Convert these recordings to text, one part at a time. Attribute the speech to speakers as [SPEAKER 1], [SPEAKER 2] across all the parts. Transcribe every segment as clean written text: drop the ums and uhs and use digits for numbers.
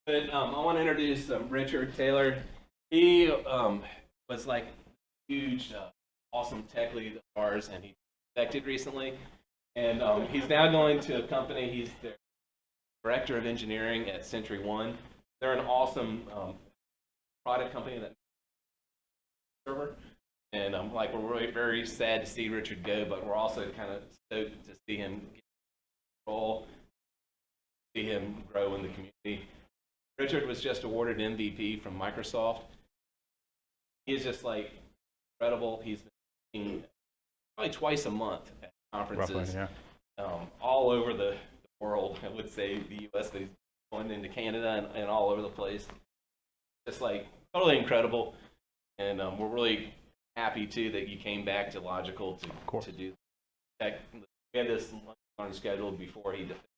[SPEAKER 1] But I want to introduce Richard Taylor. He was like a huge, awesome tech lead of ours, and he defected recently. And he's now going to a company. He's the director of engineering at Century One. They're an awesome product company that server. And like we're really very sad to see Richard go, but we're also kind of stoked to see him get role, see him grow in the community. Richard was just awarded MVP from Microsoft. He is just like incredible. He's been probably twice a month at conferences.
[SPEAKER 2] Roughly, yeah.
[SPEAKER 1] All over the world. I would say the US, but he's going into Canada and all over the place. Just like totally incredible. And we're really happy too that you came back to Logical to do tech. We had this lunch scheduled before he defected.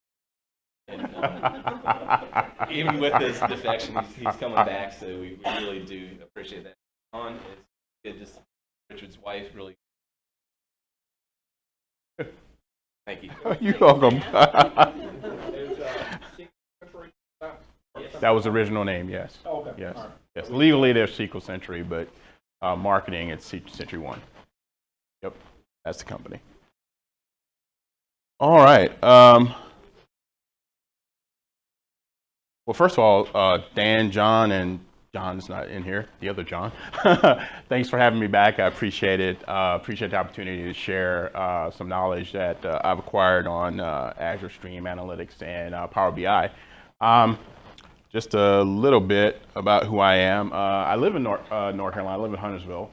[SPEAKER 1] And even with this defection, he's coming back, so we really do appreciate that. On is good to see Richard's wife really. Thank you.
[SPEAKER 2] You're welcome. That was the original name, yes.
[SPEAKER 3] Oh, okay.
[SPEAKER 2] Yes.
[SPEAKER 3] Right.
[SPEAKER 2] Yes. Legally, they're SQL Century, but marketing, it's Century One. Yep, that's the company. All right. Well, first of all, Dan, John, and John's not in here, the other John. Thanks for having me back. I appreciate it. Appreciate the opportunity to share some knowledge that I've acquired on Azure Stream Analytics and Power BI. Just a little bit about who I am. I live in North Carolina. I live in Huntersville.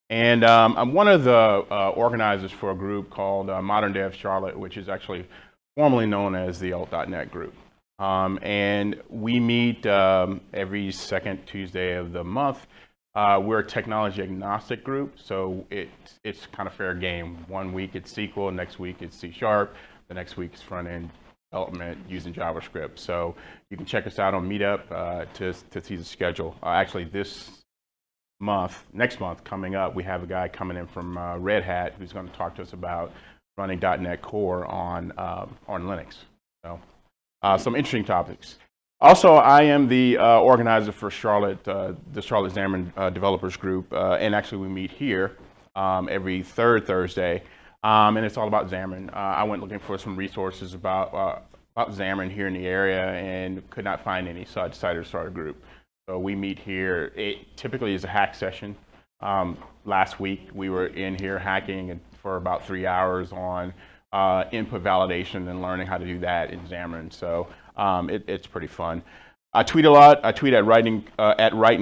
[SPEAKER 2] And I'm one of the organizers for a group called Modern Dev Charlotte, which is actually formerly known as the Alt.NET group. And we meet every second Tuesday of the month. We're a technology agnostic group, so it's kind of fair game. One week it's SQL, next week it's C#, the next week is front-end development using JavaScript. So you can check us out on Meetup to see the schedule. Actually, next month coming up, we have a guy coming in from Red Hat who's going to talk to us about running .NET Core on Linux. So. Some interesting topics. Also, I am the organizer for Charlotte, the Charlotte Xamarin Developers Group, and actually we meet here every third Thursday, and it's all about Xamarin. I went looking for some resources about Xamarin here in the area and could not find any, so I decided to start a group. So we meet here. It typically is a hack session. Last week we were in here hacking for about 3 hours on input validation and learning how to do that in Xamarin. So it's pretty fun. I tweet a lot. I tweet at Writing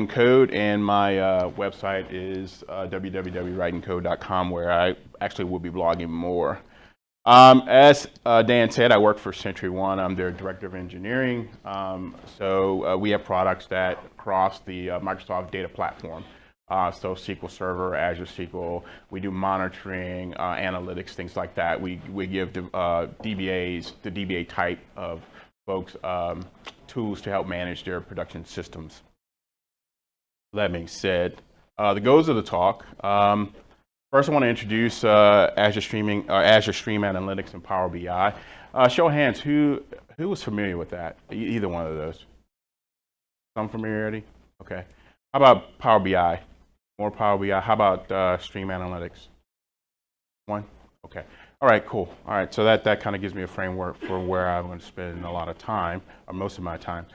[SPEAKER 2] Code, and my website is www.writingcode.com, where I actually will be blogging more. As Dan said, I work for Century One. I'm their director of engineering. So we have products that cross the Microsoft data platform. So SQL Server, Azure SQL, we do monitoring, analytics, things like that. We give the DBA type of folks tools to help manage their production systems. That being said, the goals of the talk. First, I want to introduce Azure Stream Analytics and Power BI. Show of hands, who was familiar with that? Either one of those? Some familiarity? Okay. How about Power BI? More Power BI. How about Stream Analytics? One? Okay. All right, cool. All right, so that kind of gives me a framework for where I'm going to spend a lot of time, or most of my time.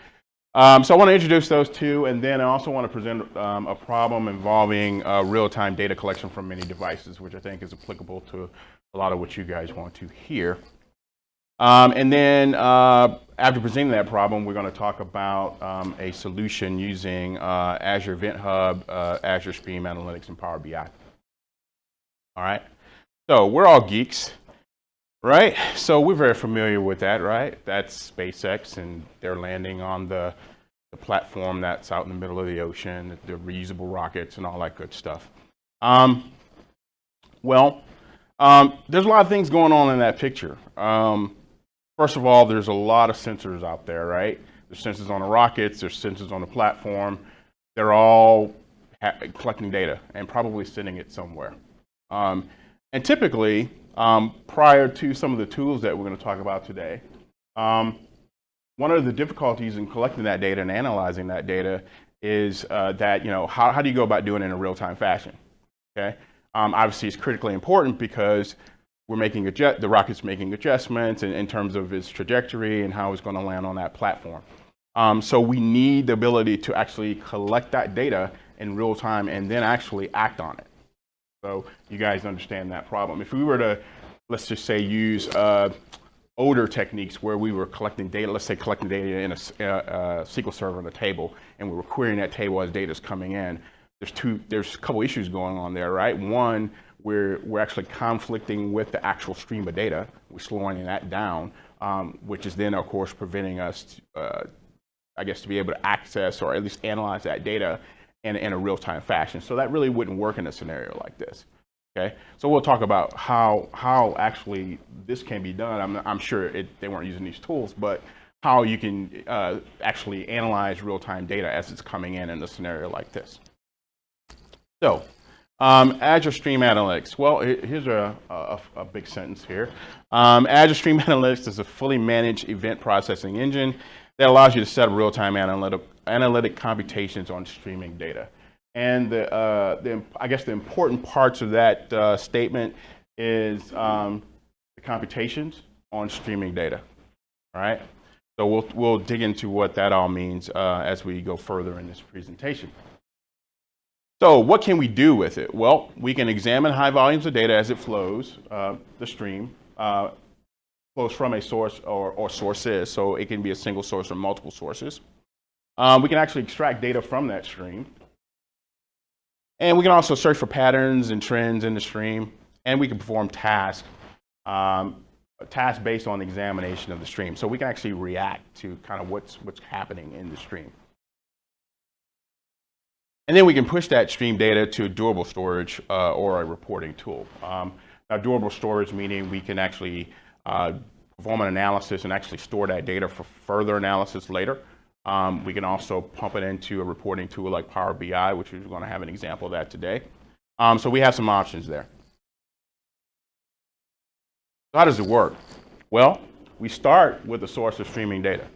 [SPEAKER 2] So I want to introduce those two, and then I also want to present a problem involving real-time data collection from many devices, which I think is applicable to a lot of what you guys want to hear. And then after presenting that problem, we're going to talk about a solution using Azure Event Hub, Azure Stream Analytics, and Power BI. All right. So we're all geeks, right? So we're very familiar with that, right? That's SpaceX, and they're landing on the platform that's out in the middle of the ocean, the reusable rockets, and all that good stuff. Well, there's a lot of things going on in that picture. First of all, there's a lot of sensors out there, right? There's sensors on the rockets, there's sensors on the platform. They're all collecting data and probably sending it somewhere. And typically, prior to some of the tools that we're going to talk about today, One of the difficulties in collecting that data and analyzing that data is that, how do you go about doing it in a real-time fashion? Okay. Obviously, it's critically important because we're making the rocket's making adjustments in terms of its trajectory and how it's going to land on that platform. So we need the ability to actually collect that data in real time and then actually act on it. So you guys understand that problem. If we were to, let's just say, use older techniques where we were collecting data, let's say collecting data in a SQL server on a table, and we were querying that table as data's coming in, there's a couple issues going on there, right? One, we're actually conflicting with the actual stream of data. We're slowing that down, which is then, of course, preventing us, to be able to access or at least analyze that data in a real-time fashion. So that really wouldn't work in a scenario like this. Okay, so we'll talk about how actually this can be done. I'm sure they weren't using these tools, but how you can actually analyze real-time data as it's coming in a scenario like this. So, Azure Stream Analytics. Well, here's a big sentence here. Azure Stream Analytics is a fully managed event processing engine that allows you to set up real-time analytic computations on streaming data. And I guess the important parts of that statement is the computations on streaming data. All right. So we'll dig into what that all means as we go further in this presentation. So what can we do with it? Well, we can examine high volumes of data as it flows. The stream flows from a source or sources, so it can be a single source or multiple sources. We can actually extract data from that stream. And we can also search for patterns and trends in the stream, and we can perform tasks based on the examination of the stream. So we can actually react to kind of what's happening in the stream. And then we can push that stream data to durable storage or a reporting tool. Now, durable storage meaning we can actually perform an analysis and actually store that data for further analysis later. We can also pump it into a reporting tool like Power BI, which we're going to have an example of that today. So we have some options there. So how does it work? Well, we start with the source of streaming data.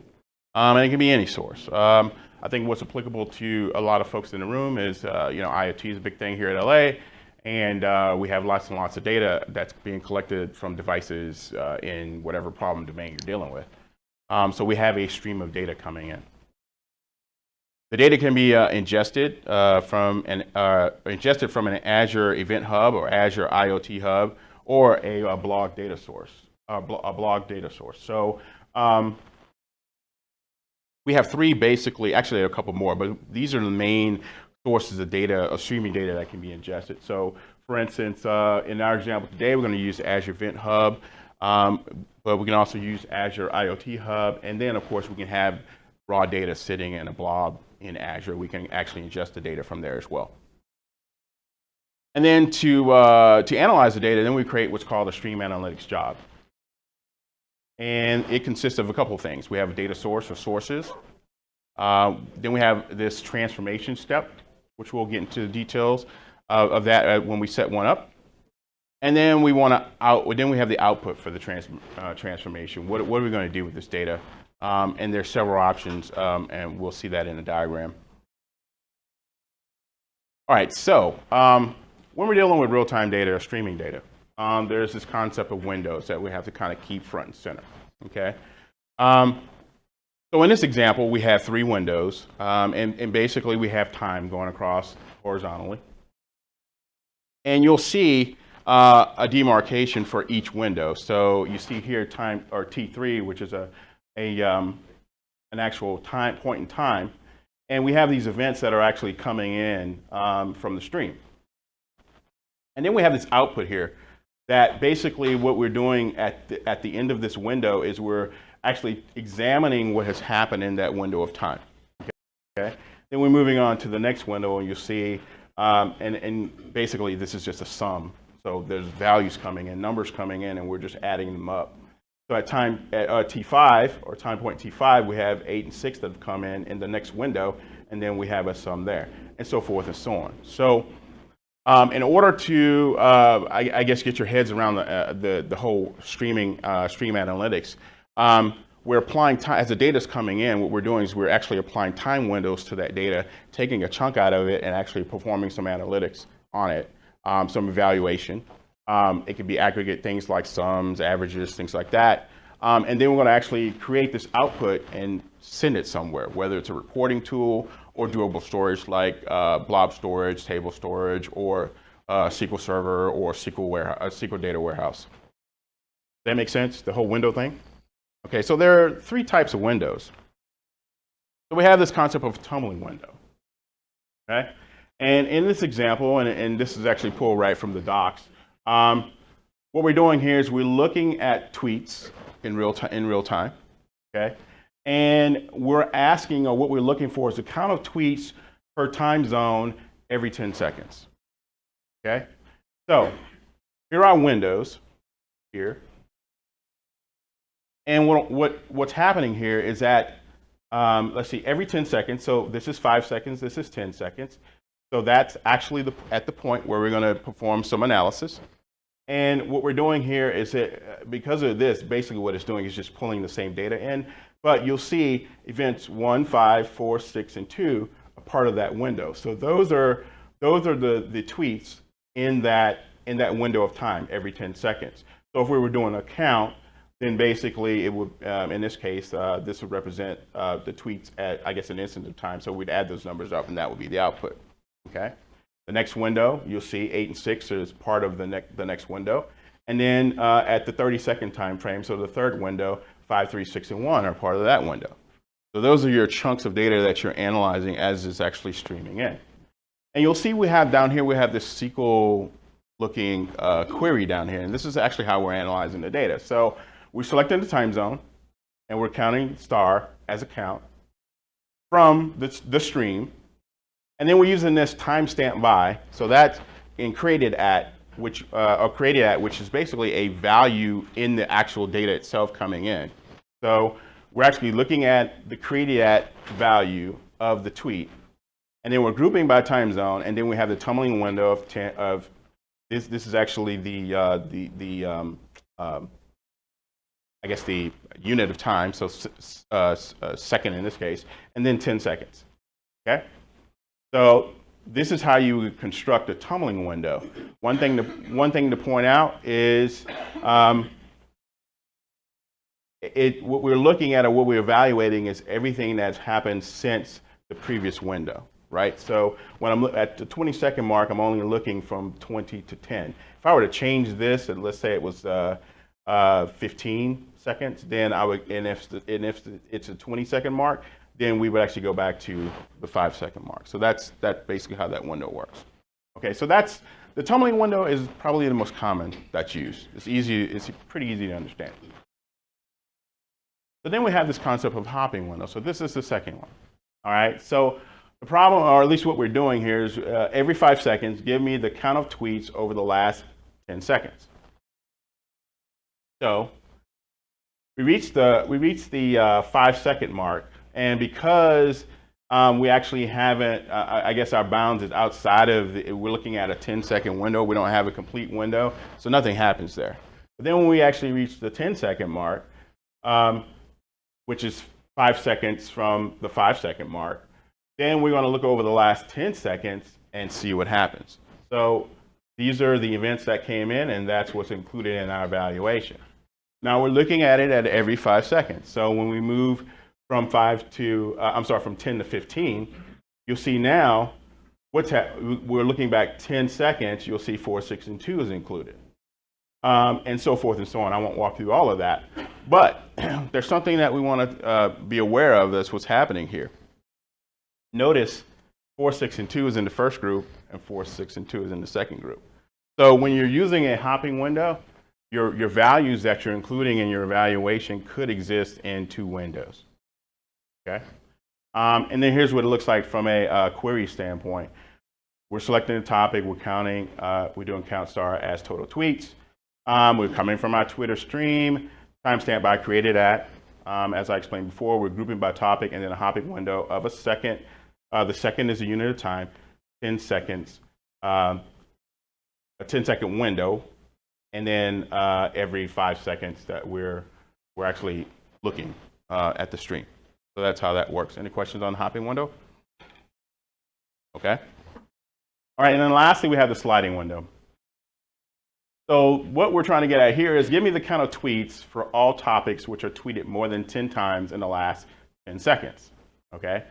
[SPEAKER 2] And it can be any source. I think what's applicable to a lot of folks in the room is, IoT is a big thing here at LA. And we have lots and lots of data that's being collected from devices in whatever problem domain you're dealing with. So we have a stream of data coming in. The data can be ingested from an Azure Event Hub or Azure IoT Hub or a blog data source. So we have three basically, actually a couple more, but these are the main sources of data, of streaming data that can be ingested. So for instance, in our example today, we're going to use Azure Event Hub, but we can also use Azure IoT Hub, and then of course we can have raw data sitting in a blob in Azure. We can actually ingest the data from there as well. And then to analyze the data, then we create what's called a Stream Analytics job. And it consists of a couple of things. We have a data source or sources. Then we have this transformation step, which we'll get into the details of that when we set one up. And then we have the output for the transformation. What are we going to do with this data? And there's several options, and we'll see that in the diagram. All right, so when we're dealing with real-time data or streaming data, there's this concept of windows that we have to kind of keep front and center, okay? So in this example, we have three windows, and basically we have time going across horizontally. And you'll see a demarcation for each window. So you see here time, or T3, which is an actual point in time. And we have these events that are actually coming in from the stream. And then we have this output here that basically what we're doing at the end of this window is we're actually examining what has happened in that window of time. Okay? Then we're moving on to the next window, and you'll see, and basically this is just a sum. So there's values coming in, numbers coming in, and we're just adding them up. So at T5, or time point T5, we have 8 and 6 that have come in the next window, and then we have a sum there, and so forth and so on. So in order to, I guess, get your heads around the whole stream analytics, we're applying time, as the data's coming in, what we're doing is we're actually applying time windows to that data, taking a chunk out of it and actually performing some analytics on it, some evaluation. It could be aggregate things like sums, averages, things like that. And then we're going to actually create this output and send it somewhere, whether it's a reporting tool or doable storage like blob storage, table storage, or SQL Server or SQL data warehouse. Does that make sense, the whole window thing? Okay, so there are 3 types of windows. So we have this concept of a tumbling window. Okay? And in this example, and this is actually pulled right from the docs, what we're doing here is we're looking at tweets in real time, okay? And we're asking, or what we're looking for is the count of tweets per time zone every 10 seconds, okay? So here are windows here. And what's happening here is that, let's see, every 10 seconds, so this is 5 seconds, this is 10 seconds. So that's actually at the point where we're going to perform some analysis. And what we're doing here is that because of this, basically what it's doing is just pulling the same data in. But you'll see events 1, 5, 4, 6, and 2 are part of that window. So those are the tweets in that window of time every 10 seconds. So if we were doing a count, then basically it would, in this case, this would represent the tweets at, I guess, an instant of time. So we'd add those numbers up, and that would be the output. Okay. The next window, you'll see 8 and 6 is part of the next window. And then at the 30-second time frame, so the third window, 5, 3, 6, and 1 are part of that window. So those are your chunks of data that you're analyzing as it's actually streaming in. And you'll see we have down here, we have this SQL-looking query down here. And this is actually how we're analyzing the data. So we're selecting the time zone, and we're counting star as a count from the stream. And then we're using this timestamp by, so that's in created at, which is basically a value in the actual data itself coming in. So we're actually looking at the created at value of the tweet, and then we're grouping by time zone, and then we have the tumbling window of this. This is actually I guess the unit of time, so second in this case, and then 10 seconds. Okay. So this is how you would construct a tumbling window. One thing to point out is what we're looking at or what we're evaluating is everything that's happened since the previous window, right? So when I'm at the 20-second mark, I'm only looking from 20 to 10. If I were to change this, and let's say it was 15 seconds, then I would, and if it's a 20-second mark, then we would actually go back to the 5-second mark. So that's basically how that window works. Okay, so that's the tumbling window is probably the most common that's used. It's easy. It's pretty easy to understand. But then we have this concept of hopping window. So this is the second one. All right. So the problem, or at least what we're doing here, is every 5 seconds, give me the count of tweets over the last 10 seconds. So we reached the 5-second mark, and because we actually haven't, I guess our bounds is outside of, we're looking at a 10-second window. We don't have a complete window, so nothing happens there. But then when we actually reach the 10-second mark, which is 5 seconds from the 5-second mark, then we're going to look over the last 10 seconds and see what happens. So these are the events that came in, and that's what's included in our evaluation. Now we're looking at it at every 5 seconds. So when we move from 10 to 15, you'll see now we're looking back 10 seconds. You'll see 4, 6, and 2 is included, and so forth and so on. I won't walk through all of that, but there's something that we want to be aware of. That's what's happening here. Notice 4, 6, and 2 is in the first group, and 4, 6, and 2 is in the second group. So when you're using a hopping window, your values that you're including in your evaluation could exist in 2 windows. Okay, and then here's what it looks like from a query standpoint. We're selecting the topic, we're counting, we're doing count star as total tweets. We're coming from our Twitter stream, timestamp by created at. As I explained before, we're grouping by topic, and then a hopping window of a second. The second is a unit of time, 10 seconds, a 10-second window, and then every 5 seconds that we're actually looking at the stream. So that's how that works. Any questions on the hopping window? Okay. All right, and then lastly, we have the sliding window. So what we're trying to get at here is give me the count of tweets for all topics which are tweeted more than 10 times in the last 10 seconds. Okay.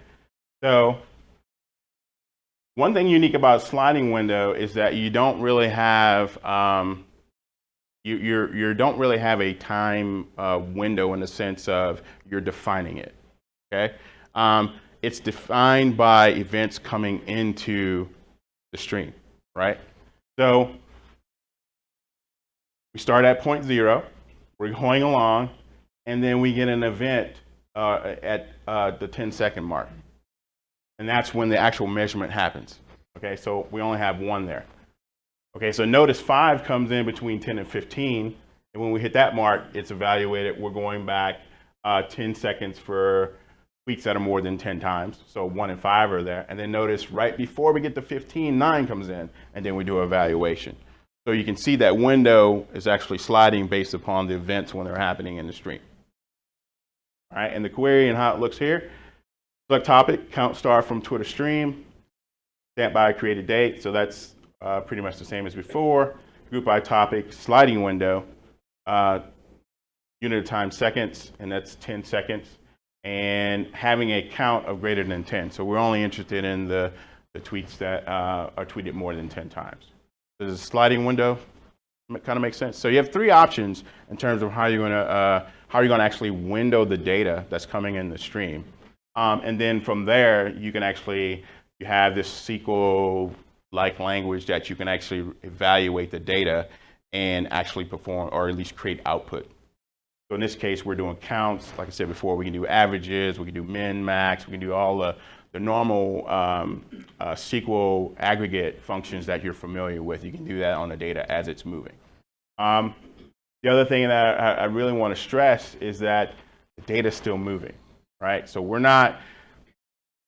[SPEAKER 2] So one thing unique about a sliding window is that you don't really have you don't really have a time window in the sense of you're defining it. Okay. It's defined by events coming into the stream, right? So we start at point 0, we're going along, and then we get an event at the 10-second mark. And that's when the actual measurement happens. Okay, so we only have 1 there. Okay, so notice 5 comes in between 10 and 15, and when we hit that mark, it's evaluated. We're going back 10 seconds for tweets that are more than 10 times. So 1 and 5 are there. And then notice right before we get to 15, 9 comes in, and then we do evaluation. So you can see that window is actually sliding based upon the events when they're happening in the stream. All right, and the query and how it looks here. Select topic, count star from Twitter stream, stamp by created date. So that's pretty much the same as before. Group by topic, sliding window, unit of time seconds, and that's 10 seconds. And having a count of greater than 10. So we're only interested in the tweets that are tweeted more than 10 times. Does the sliding window kind of make sense? So you have 3 options in terms of how you're going to actually window the data that's coming in the stream, and then from there you can actually you have this SQL-like language that you can actually evaluate the data and actually perform or at least create output. So in this case, we're doing counts. Like I said before, we can do averages, we can do min, max, we can do all the normal SQL aggregate functions that you're familiar with. You can do that on the data as it's moving. The other thing that I really want to stress is that the data is still moving, right? So we're not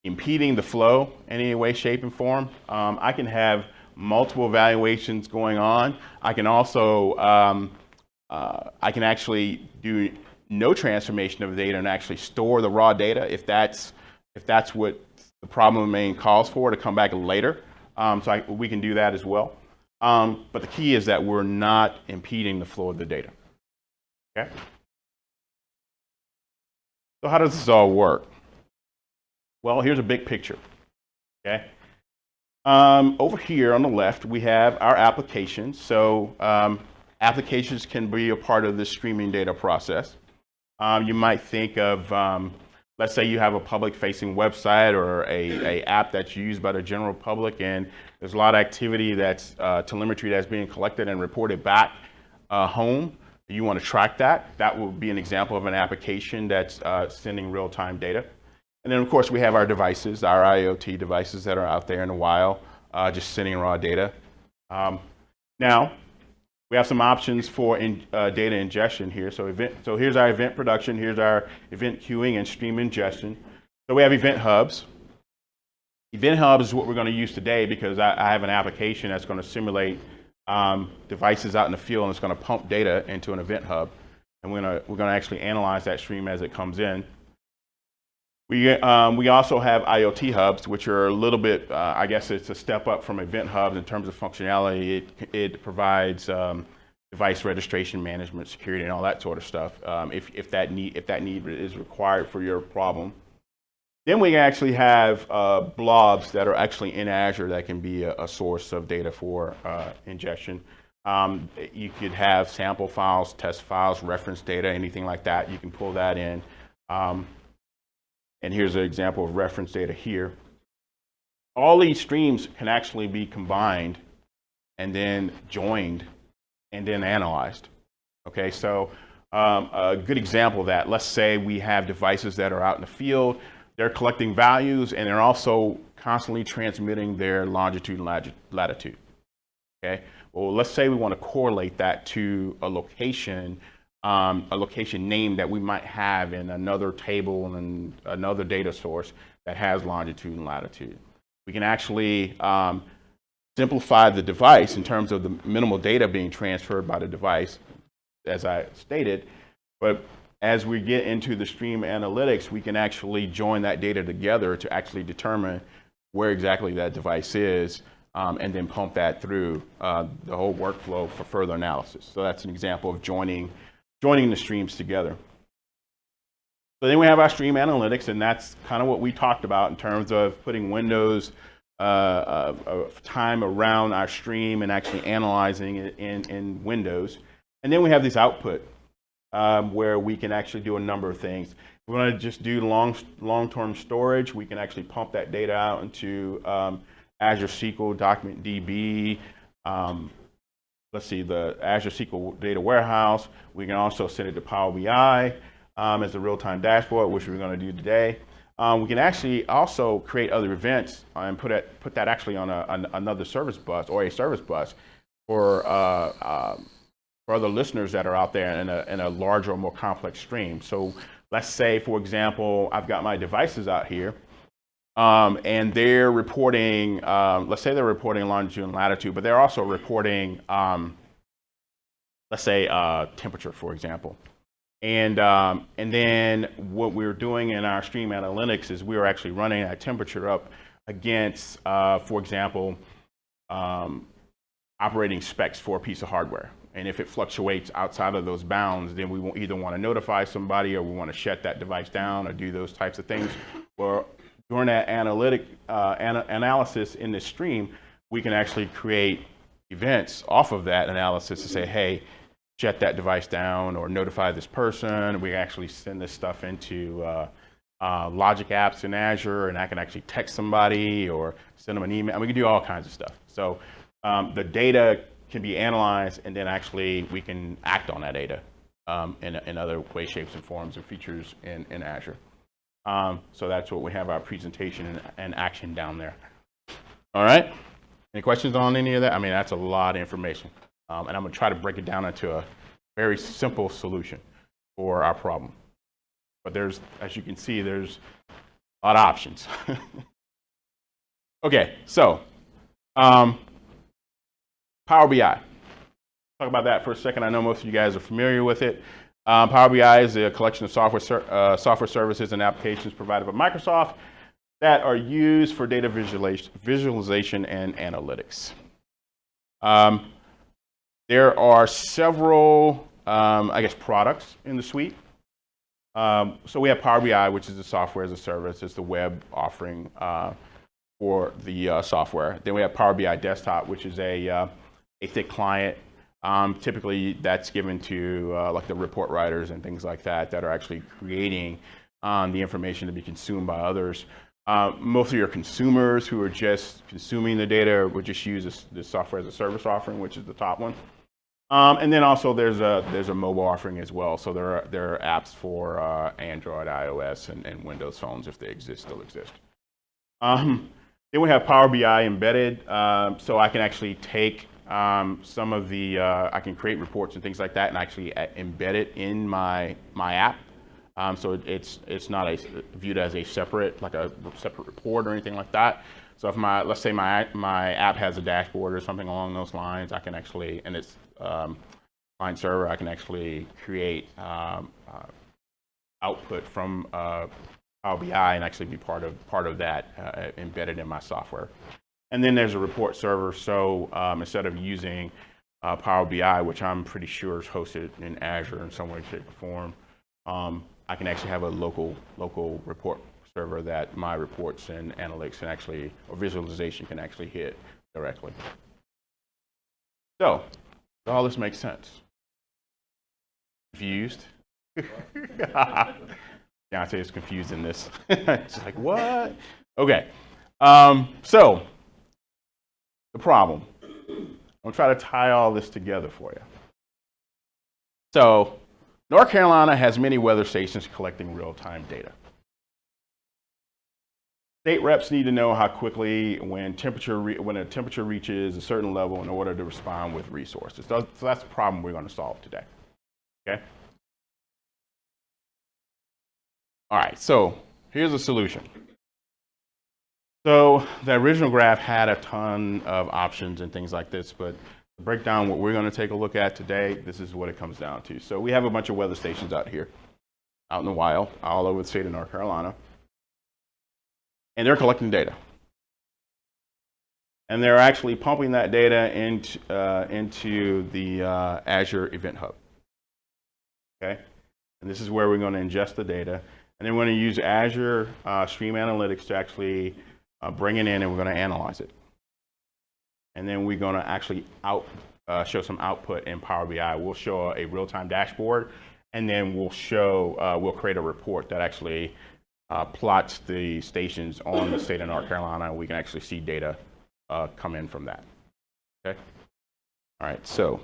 [SPEAKER 2] impeding the flow in any way, shape, and form. I can have multiple evaluations going on. I can also I can actually do no transformation of the data and actually store the raw data if that's what the problem domain calls for to come back later. So we can do that as well. But the key is that we're not impeding the flow of the data. Okay. So how does this all work? Well, here's a big picture. Okay. Over here on the left, we have our applications. So applications can be a part of the streaming data process. You might think of, let's say you have a public-facing website or a app that's used by the general public, and there's a lot of activity that's telemetry that's being collected and reported back home. You want to track that. That will be an example of an application that's sending real-time data. And then, of course, we have our devices, our IoT devices that are out there in the wild, just sending raw data. Now, we have some options for data ingestion here. So here's our event production. Here's our event queuing and stream ingestion. So we have event hubs. Event hubs is what we're going to use today because I have an application that's going to simulate devices out in the field, and it's going to pump data into an event hub. And we're going to actually analyze that stream as it comes in. We also have IoT hubs, which are a little bit, I guess it's a step up from event hubs in terms of functionality. It provides device registration management, security, and all that sort of stuff if that need is required for your problem. Then we actually have blobs that are actually in Azure that can be a source of data for ingestion. You could have sample files, test files, reference data, anything like that. You can pull that in. And here's an example of reference data here. All these streams can actually be combined and then joined and then analyzed. Okay, so a good example of that, let's say we have devices that are out in the field, they're collecting values and they're also constantly transmitting their longitude and latitude. Okay, well, let's say we want to correlate that to a location name that we might have in another table and another data source that has longitude and latitude. We can actually simplify the device in terms of the minimal data being transferred by the device, as I stated, but as we get into the stream analytics, we can actually join that data together to actually determine where exactly that device is, and then pump that through the whole workflow for further analysis. So that's an example of joining the streams together. So then we have our stream analytics, and that's kind of what we talked about in terms of putting windows of time around our stream and actually analyzing it in Windows. And then we have this output where we can actually do a number of things. If we want to just do long-term storage, we can actually pump that data out into Azure SQL, Document DB, let's see, the Azure SQL Data Warehouse. We can also send it to Power BI as a real-time dashboard, which we're going to do today. We can actually also create other events and put that actually on another service bus or a service bus for other listeners that are out there in a larger or more complex stream. So let's say, for example, I've got my devices out here, and they're reporting, let's say they're reporting longitude and latitude, but they're also reporting, let's say, temperature, for example. And then what we're doing in our stream analytics is we're actually running that temperature up against, for example, operating specs for a piece of hardware. And if it fluctuates outside of those bounds, then we will either want to notify somebody or we want to shut that device down or do those types of things. Or during that analysis in the stream, we can actually create events off of that analysis to say, hey, shut that device down or notify this person. We actually send this stuff into logic apps in Azure, and I can actually text somebody or send them an email. And we can do all kinds of stuff. So the data can be analyzed, and then actually we can act on that data in other ways, shapes, and forms and features in Azure. So that's what we have our presentation and action down there. All right. Any questions on any of that? I mean, that's a lot of information. And I'm going to try to break it down into a very simple solution for our problem. But there's, as you can see, there's a lot of options. Okay, so Power BI. Talk about that for a second. I know most of you guys are familiar with it. Power BI is a collection of software services and applications provided by Microsoft that are used for data visualization and analytics. There are several, I guess, products in the suite. So we have Power BI, which is the software as a service. It's the web offering for the software. Then we have Power BI Desktop, which is a thick client. Typically, that's given to like the report writers and things like that that are actually creating the information to be consumed by others. Most of your consumers who are just consuming the data would just use this software as a service offering, which is the top one. And then also there's a mobile offering as well. So there are apps for Android, iOS, and Windows phones if they still exist. Then we have Power BI embedded. So I can actually take some of the, I can create reports and things like that and actually embed it in my app. So it's not viewed as a separate report or anything like that. So if let's say my app has a dashboard or something along those lines, I can actually, and it's client server, I can actually create output from Power BI and actually be part of that embedded in my software. And then there's a report server. So instead of using Power BI, which I'm pretty sure is hosted in Azure in some way, shape, or form, I can actually have a local report server that my reports and analytics can actually, or visualization can actually hit directly. So, does all this make sense? Confused? Deontay is confused in this. It's like, what? Okay. So, the problem. I'm going to try to tie all this together for you. So, North Carolina has many weather stations collecting real-time data. State reps need to know how quickly when a temperature reaches a certain level in order to respond with resources. So that's the problem we're going to solve today. Okay? All right, so here's a solution. So the original graph had a ton of options and things like this, but to break down what we're going to take a look at today, this is what it comes down to. So we have a bunch of weather stations out here. out in the wild, all over the state of North Carolina, and they're collecting data. And they're actually pumping that data into the Azure Event Hub. Okay, and this is where we're going to ingest the data, and then we're going to use Azure Stream Analytics to actually bring it in, and we're going to analyze it. And then we're going to actually show some output in Power BI. We'll show a RealTime Dashboard, and then we'll create a report that actually plots the stations on the state of North Carolina, and we can actually see data come in from that. Okay. All right. So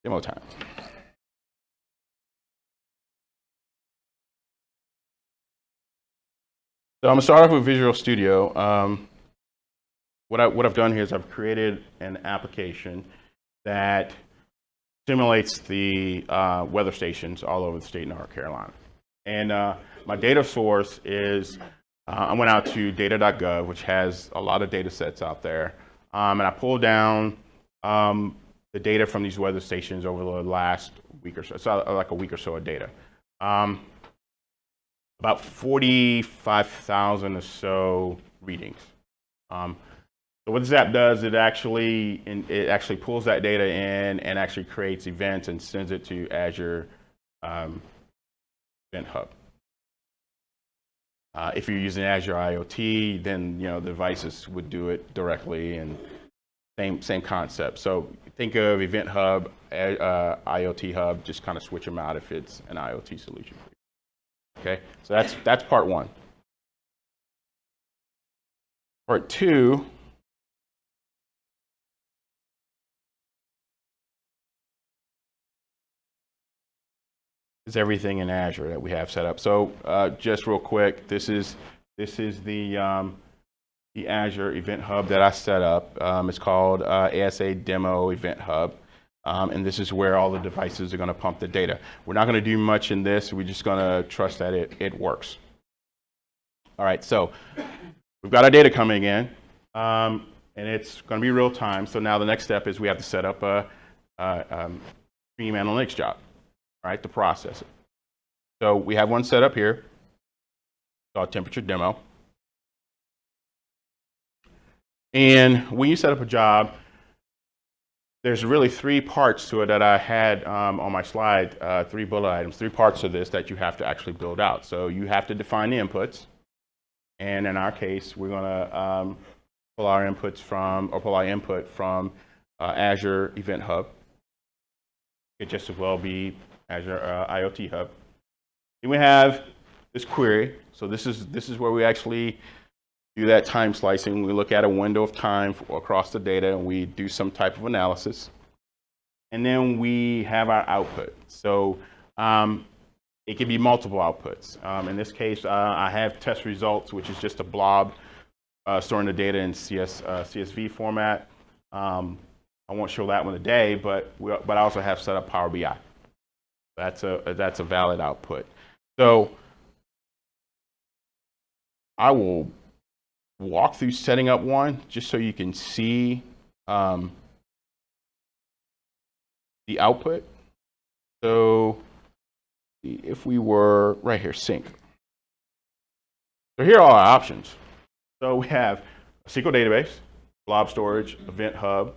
[SPEAKER 2] demo time. So I'm gonna start off with Visual Studio. What I've done here is I've created an application that simulates the weather stations all over the state of North Carolina. And my data source is, I went out to data.gov, which has a lot of data sets out there. And I pulled down the data from these weather stations over the last week or so. It's like a week or so of data. About 45,000 or so readings. So what this app does, it actually pulls that data in and actually creates events and sends it to Azure Event Hub. If you're using Azure IoT, then the devices would do it directly, and same concept. So think of Event Hub, IoT Hub, just kind of switch them out if it's an IoT solution. Okay, so that's part one. Part two is everything in Azure that we have set up. So just real quick, this is the Azure Event Hub that I set up. It's called ASA Demo Event Hub. And this is where all the devices are going to pump the data. We're not going to do much in this. We're just going to trust that it works. All right, so we've got our data coming in, and it's going to be real time. So now the next step is we have to set up a Stream Analytics job, right, to process it. So we have one set up here called Temperature Demo. And when you set up a job, there's really three parts to it that I had on my slide, 3 bullet items, 3 parts of this that you have to actually build out. So you have to define the inputs. And in our case, we're going to pull our input from Azure Event Hub. It just as well be Azure IoT Hub. Then we have this query. So this is where we actually do that time slicing. We look at a window of time across the data, and we do some type of analysis. And then we have our output. So it can be multiple outputs. In this case, I have test results, which is just a blob storing the data in CSV format. I won't show that one today, but I also have set up Power BI. That's a valid output. So I will walk through setting up one just so you can see the output. So if we were right here, sync. So here are all our options. So we have a SQL database, blob storage, Event Hub,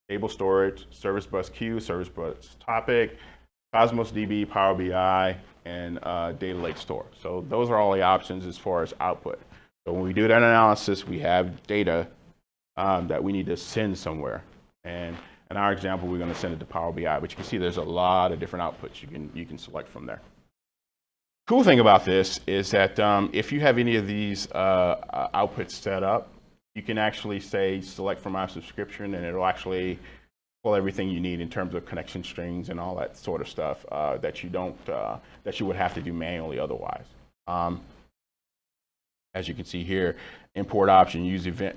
[SPEAKER 2] table storage, Service Bus Queue, Service Bus Topic, Cosmos DB, Power BI, and Data Lake Store. So those are all the options as far as output. So when we do that analysis, we have data that we need to send somewhere. And in our example, we're going to send it to Power BI. But you can see there's a lot of different outputs you can select from there. Cool thing about this is that if you have any of these outputs set up, you can actually say select from our subscription, and it'll actually pull everything you need in terms of connection strings and all that sort of stuff that you would have to do manually otherwise. As you can see here, import option,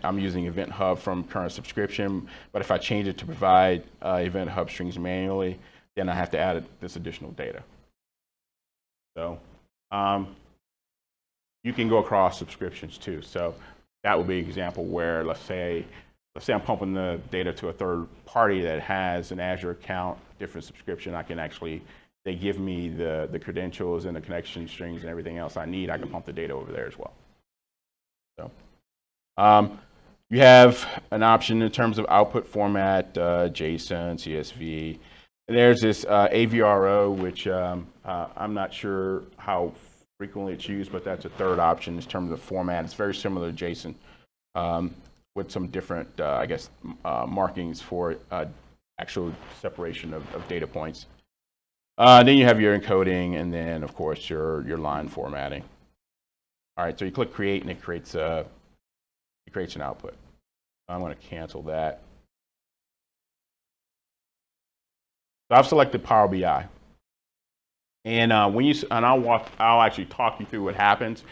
[SPEAKER 2] I'm using Event Hub from current subscription, but if I change it to provide Event Hub strings manually, then I have to add this additional data. So you can go across subscriptions too. So that would be an example where, let's say I'm pumping the data to a third party that has an Azure account, different subscription. I can actually they give me the credentials and the connection strings and everything else I need, I can pump the data over there as well. So you have an option in terms of output format, JSON, CSV. And there's this AVRO, which I'm not sure how frequently it's used, but that's a third option in terms of format. It's very similar to JSON with some different, I guess, markings for actual separation of data points. Then you have your encoding, and then, of course, your line formatting. All right, so you click Create, and it creates an output. I'm going to cancel that. So I've selected Power BI, and I'll actually talk you through what happens.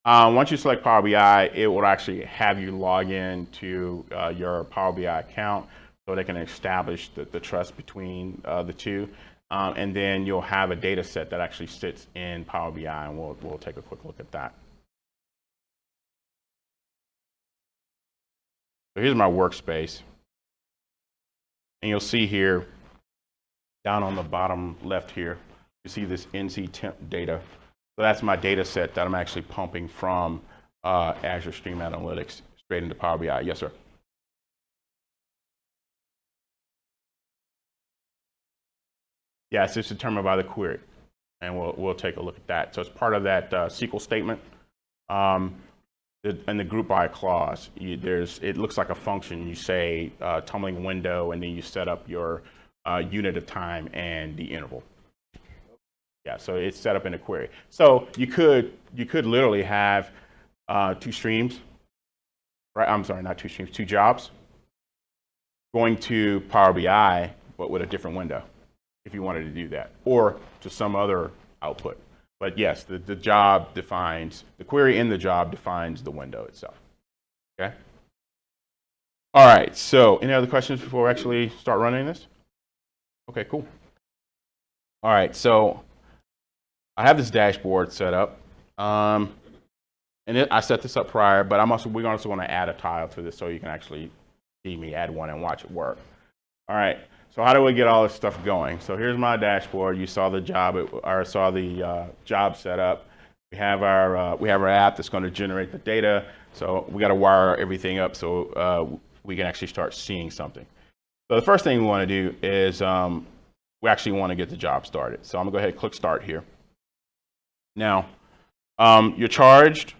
[SPEAKER 2] Once you select Power BI, it will actually have you log in to your Power BI account, so they can establish the trust between the two, and then you'll have a data set that actually sits in Power BI, and we'll take a quick look at that. So here's my workspace, and you'll see here, down on the bottom left here, you see this NC temp data. So that's my data set that I'm actually pumping from Azure Stream Analytics straight into Power BI. Yes, sir. Yes, it's determined by the query, and we'll take a look at that. So it's part of that SQL statement. In the group by clause, it looks like a function. You say tumbling window, and then you set up your unit of time and the interval. Yeah, so it's set up in a query. So you could literally have two streams, right? I'm sorry, not two streams, two jobs going to Power BI, but with a different window, if you wanted to do that, or to some other output. But yes, the job defines, the query in the job defines the window itself. Okay? All right, so any other questions before we actually start running this? Okay, cool. All right, so I have this dashboard set up, and I set this up prior, but we're also going to add a tile to this so you can actually see me add one and watch it work. All right, so how do we get all this stuff going? So here's my dashboard. You saw the job, job set up. We have our app that's going to generate the data. So we got to wire everything up so we can actually start seeing something. So the first thing we want to do is we actually want to get the job started. So I'm going to go ahead and click Start here. Now, you're charged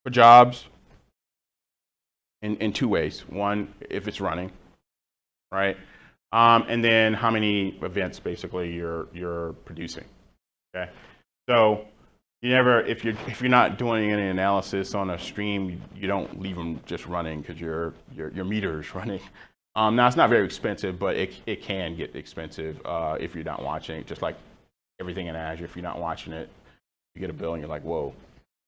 [SPEAKER 2] for jobs in two ways. One, if it's running, right? And then how many events basically you're producing. Okay, so if you're not doing any analysis on a stream, you don't leave them just running because your meter is running. Now it's not very expensive, but it can get expensive if you're not watching it. Just like everything in Azure, if you're not watching it, you get a bill and you're like, whoa.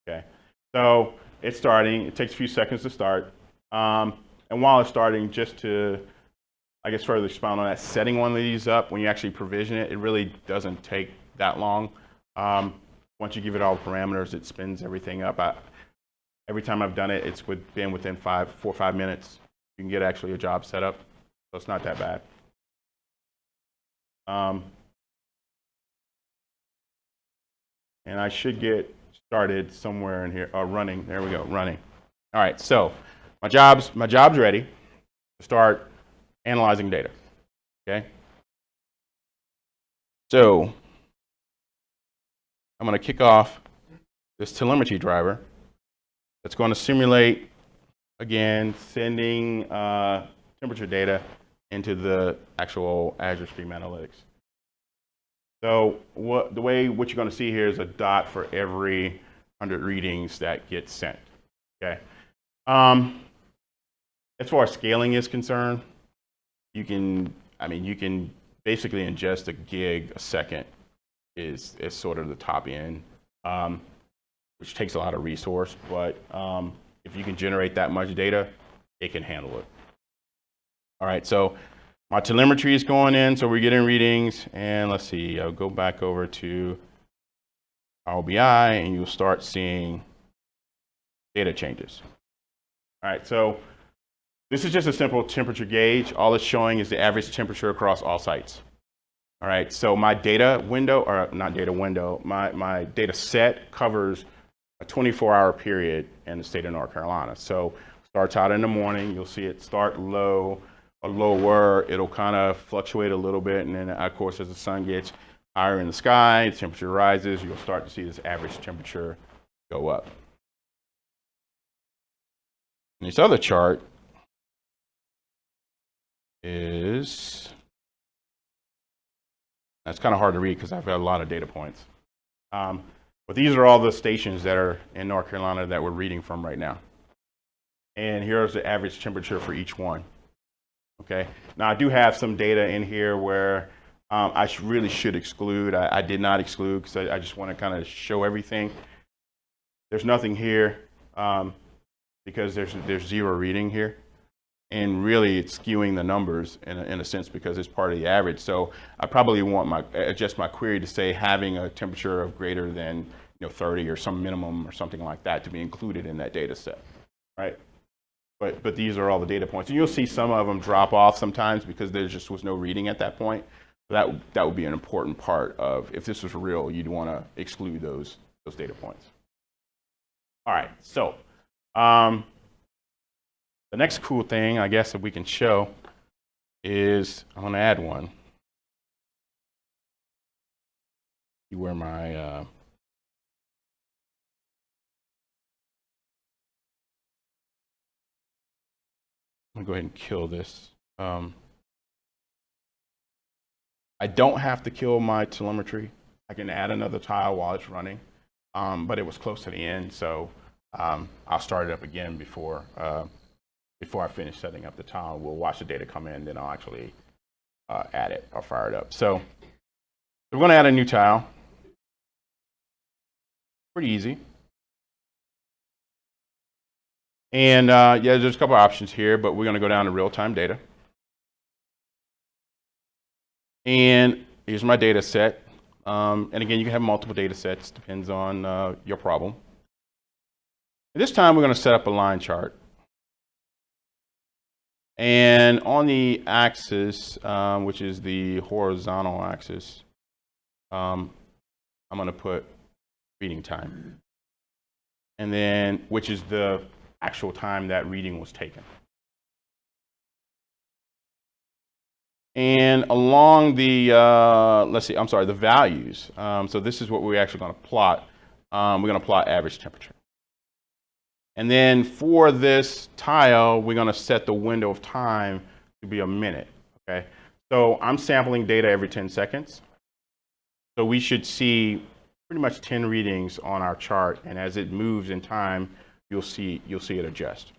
[SPEAKER 2] Okay, so it's starting. It takes a few seconds to start, and while it's starting, just to I guess further expound on that, setting one of these up when you actually provision it, it really doesn't take that long. Once you give it all the parameters, it spins everything up. Every time I've done it, it's been within 4 or 5 minutes. You can get actually a job set up, so it's not that bad. And I should get started somewhere in here. Running. There we go. Running. All right. So my job's ready to start analyzing data. Okay. So I'm going to kick off this telemetry driver that's going to simulate, again, sending temperature data into the actual Azure Stream Analytics. So what you're going to see here is a dot for every 100 readings that get sent. Okay. As far as scaling is concerned, you can basically ingest a gig a second is sort of the top end, which takes a lot of resource. But if you can generate that much data, it can handle it. All right, so my telemetry is going in, so we're getting readings. And let's see, I'll go back over to Power BI, and you'll start seeing data changes. All right, so this is just a simple temperature gauge. All it's showing is the average temperature across all sites. All right, so my data window, or not data window, my data set covers a 24-hour period in the state of North Carolina. So starts out in the morning, you'll see it start low or lower, it'll kind of fluctuate a little bit, and then of course as the sun gets higher in the sky, the temperature rises, you'll start to see this average temperature go up. And this other chart is, that's kind of hard to read because I've got a lot of data points. But these are all the stations that are in North Carolina that we're reading from right now. And here's the average temperature for each one. Okay, now I do have some data in here where I really should exclude. I did not exclude because I just want to kind of show everything. There's nothing here because there's zero reading here. And really it's skewing the numbers in a sense because it's part of the average. So I probably want adjust my query to say having a temperature of greater than 30 or some minimum or something like that to be included in that data set, right? But these are all the data points. And you'll see some of them drop off sometimes because there just was no reading at that point. That would be an important part of, if this was real, you'd want to exclude those data points. All right, so the next cool thing, I guess, that we can show is, I'm going to add one. See where my, I'm going to go ahead and kill this. I don't have to kill my telemetry. I can add another tile while it's running, but it was close to the end, so I'll start it up again before I finish setting up the tile. We'll watch the data come in, then I'll actually add it or fire it up. So we're going to add a new tile. Pretty easy. And yeah, there's a couple options here, but we're going to go down to RealTime Data. And here's my data set. And again, you can have multiple data sets, depends on your problem. And this time we're going to set up a line chart. And on the axis, which is the horizontal axis, I'm going to put reading time. And then, which is the actual time that reading was taken. And along the, the values. So this is what we're actually going to plot. We're going to plot average temperature. And then for this tile, we're going to set the window of time to be a minute. Okay. So I'm sampling data every 10 seconds. So we should see pretty much 10 readings on our chart. And as it moves in time, you'll see it adjust.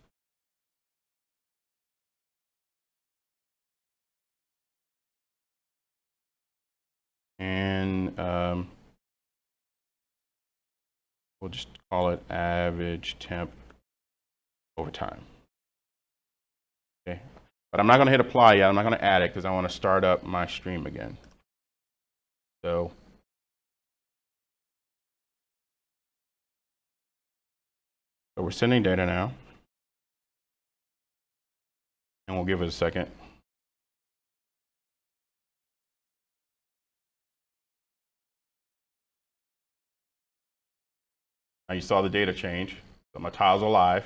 [SPEAKER 2] And we'll just call it average temp over time. Okay, but I'm not going to hit apply yet. I'm not going to add it because I want to start up my stream again. So we're sending data now, and we'll give it a second. Now you saw the data change. So my tiles are live.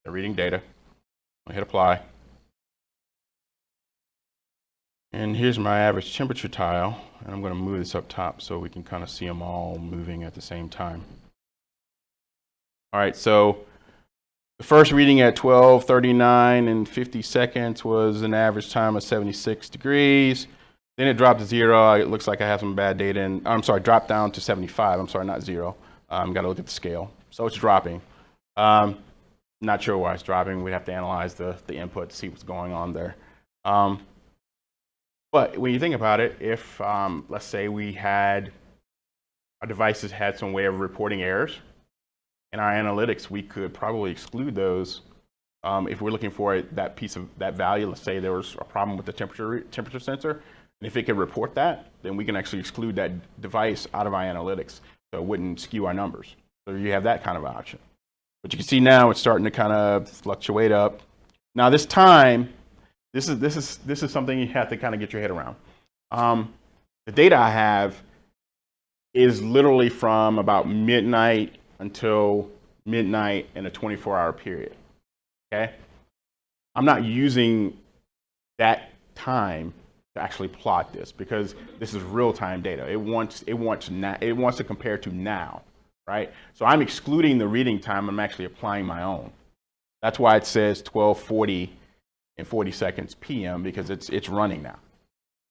[SPEAKER 2] They're reading data. I hit apply. And here's my average temperature tile. And I'm going to move this up top so we can kind of see them all moving at the same time. All right, so the first reading at 12:39 and 50 seconds was an average time of 76 degrees. Then it dropped to 0. It looks like I have some bad data. And I'm sorry, dropped down to 75. I'm sorry, not 0. Got to look at the scale. So it's dropping. Not sure why it's dropping. We'd have to analyze the input to see what's going on there. But when you think about it, if let's say our devices had some way of reporting errors, in our analytics, we could probably exclude those if we're looking for that piece of that value. Let's say there was a problem with the temperature sensor, and if it could report that, then we can actually exclude that device out of our analytics, so it wouldn't skew our numbers. So you have that kind of option. But you can see now it's starting to kind of fluctuate up. Now this time, this is something you have to kind of get your head around. The data I have is literally from about midnight until midnight in a 24-hour period. Okay? I'm not using that time to actually plot this because this is real-time data. It wants to compare to now, right? So I'm excluding the reading time. I'm actually applying my own. That's why it says 12:40 and 40 seconds PM because it's running now,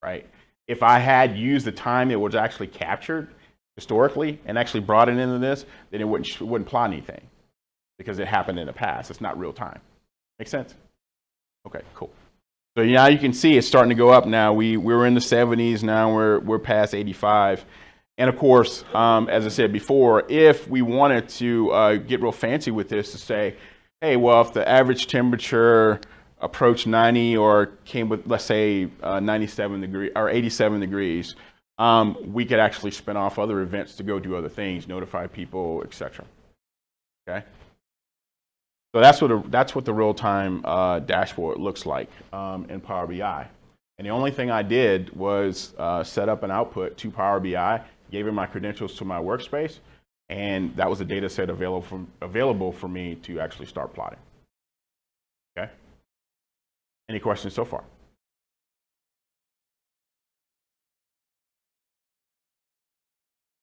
[SPEAKER 2] right? If I had used the time it was actually captured historically and actually brought it into this, then it wouldn't plot anything because it happened in the past. It's not real time. Make sense? Okay, cool. So now you can see it's starting to go up now. We were in the 70s, now we're past 85. And of course, as I said before, if we wanted to get real fancy with this to say, hey, well, if the average temperature approached 90 or came with, let's say, 97 degrees or 87 degrees, we could actually spin off other events to go do other things, notify people, etc. Okay. So that's what the real-time dashboard looks like in Power BI. And the only thing I did was set up an output to Power BI, gave it my credentials to my workspace, and that was a data set available for me to actually start plotting. Okay. Any questions so far?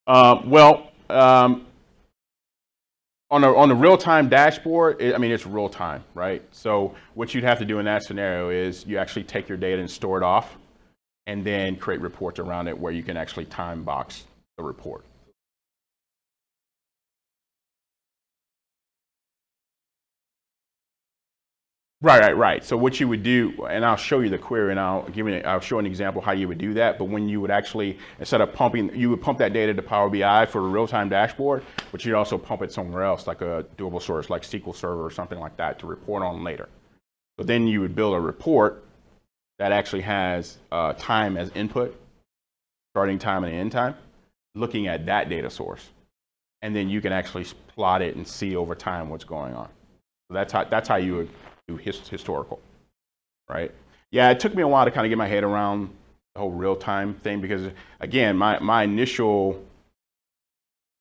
[SPEAKER 2] On the real-time dashboard, I mean, it's real time, right? So what you'd have to do in that scenario is you actually take your data and store it off and then create reports around it where you can actually time box the report. Right. So what you would do, and I'll show you the query, and I'll show an example how you would do that. But when you would actually, instead of pumping, you would pump that data to Power BI for a real-time dashboard, but you'd also pump it somewhere else, like a doable source, like SQL Server or something like that, to report on later. So then you would build a report that actually has time as input, starting time and end time, looking at that data source, and then you can actually plot it and see over time what's going on. So that's how you would do historical, right? Yeah, it took me a while to kind of get my head around the whole real-time thing because, again, my initial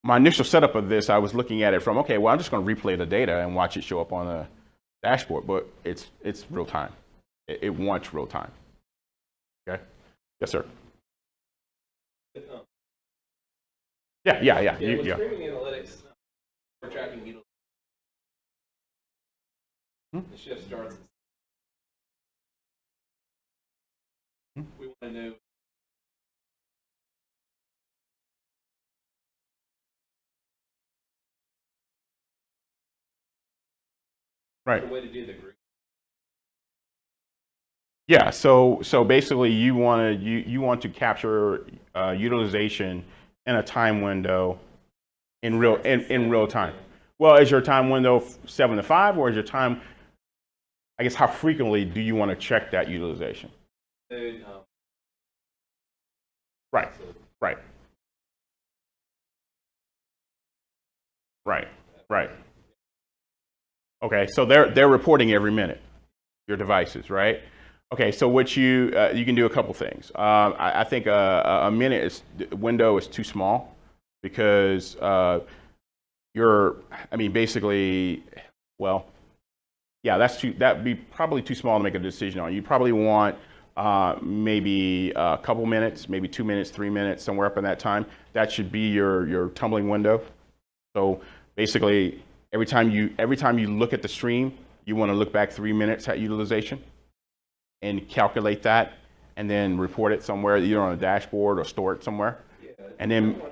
[SPEAKER 2] setup of this, I was looking at it from, okay, well, I'm just going to replay the data and watch it show up on the dashboard, but it's real-time. It wants real-time. Okay? Yes, sir. Yeah.
[SPEAKER 1] With streaming analytics, we're tracking utilization. The shift starts. We want to know.
[SPEAKER 2] Right.
[SPEAKER 1] The way to do the group.
[SPEAKER 2] Yeah. So basically, you want to capture utilization in a time window in real time. Well, is your time window 7 to 5, or is your time? I guess how frequently do you want to check that utilization? Right. Okay, so they're reporting every minute, your devices, right? Okay, so what you can do a couple things. I think a minute window is too small because basically, well, yeah, that'd be probably too small to make a decision on. You probably want maybe a couple minutes, maybe 2 minutes, 3 minutes, somewhere up in that time. That should be your tumbling window. So basically, every time you look at the stream, you want to look back 3 minutes at utilization and calculate that, and then report it somewhere, either on a dashboard or store it somewhere. Yeah, and then.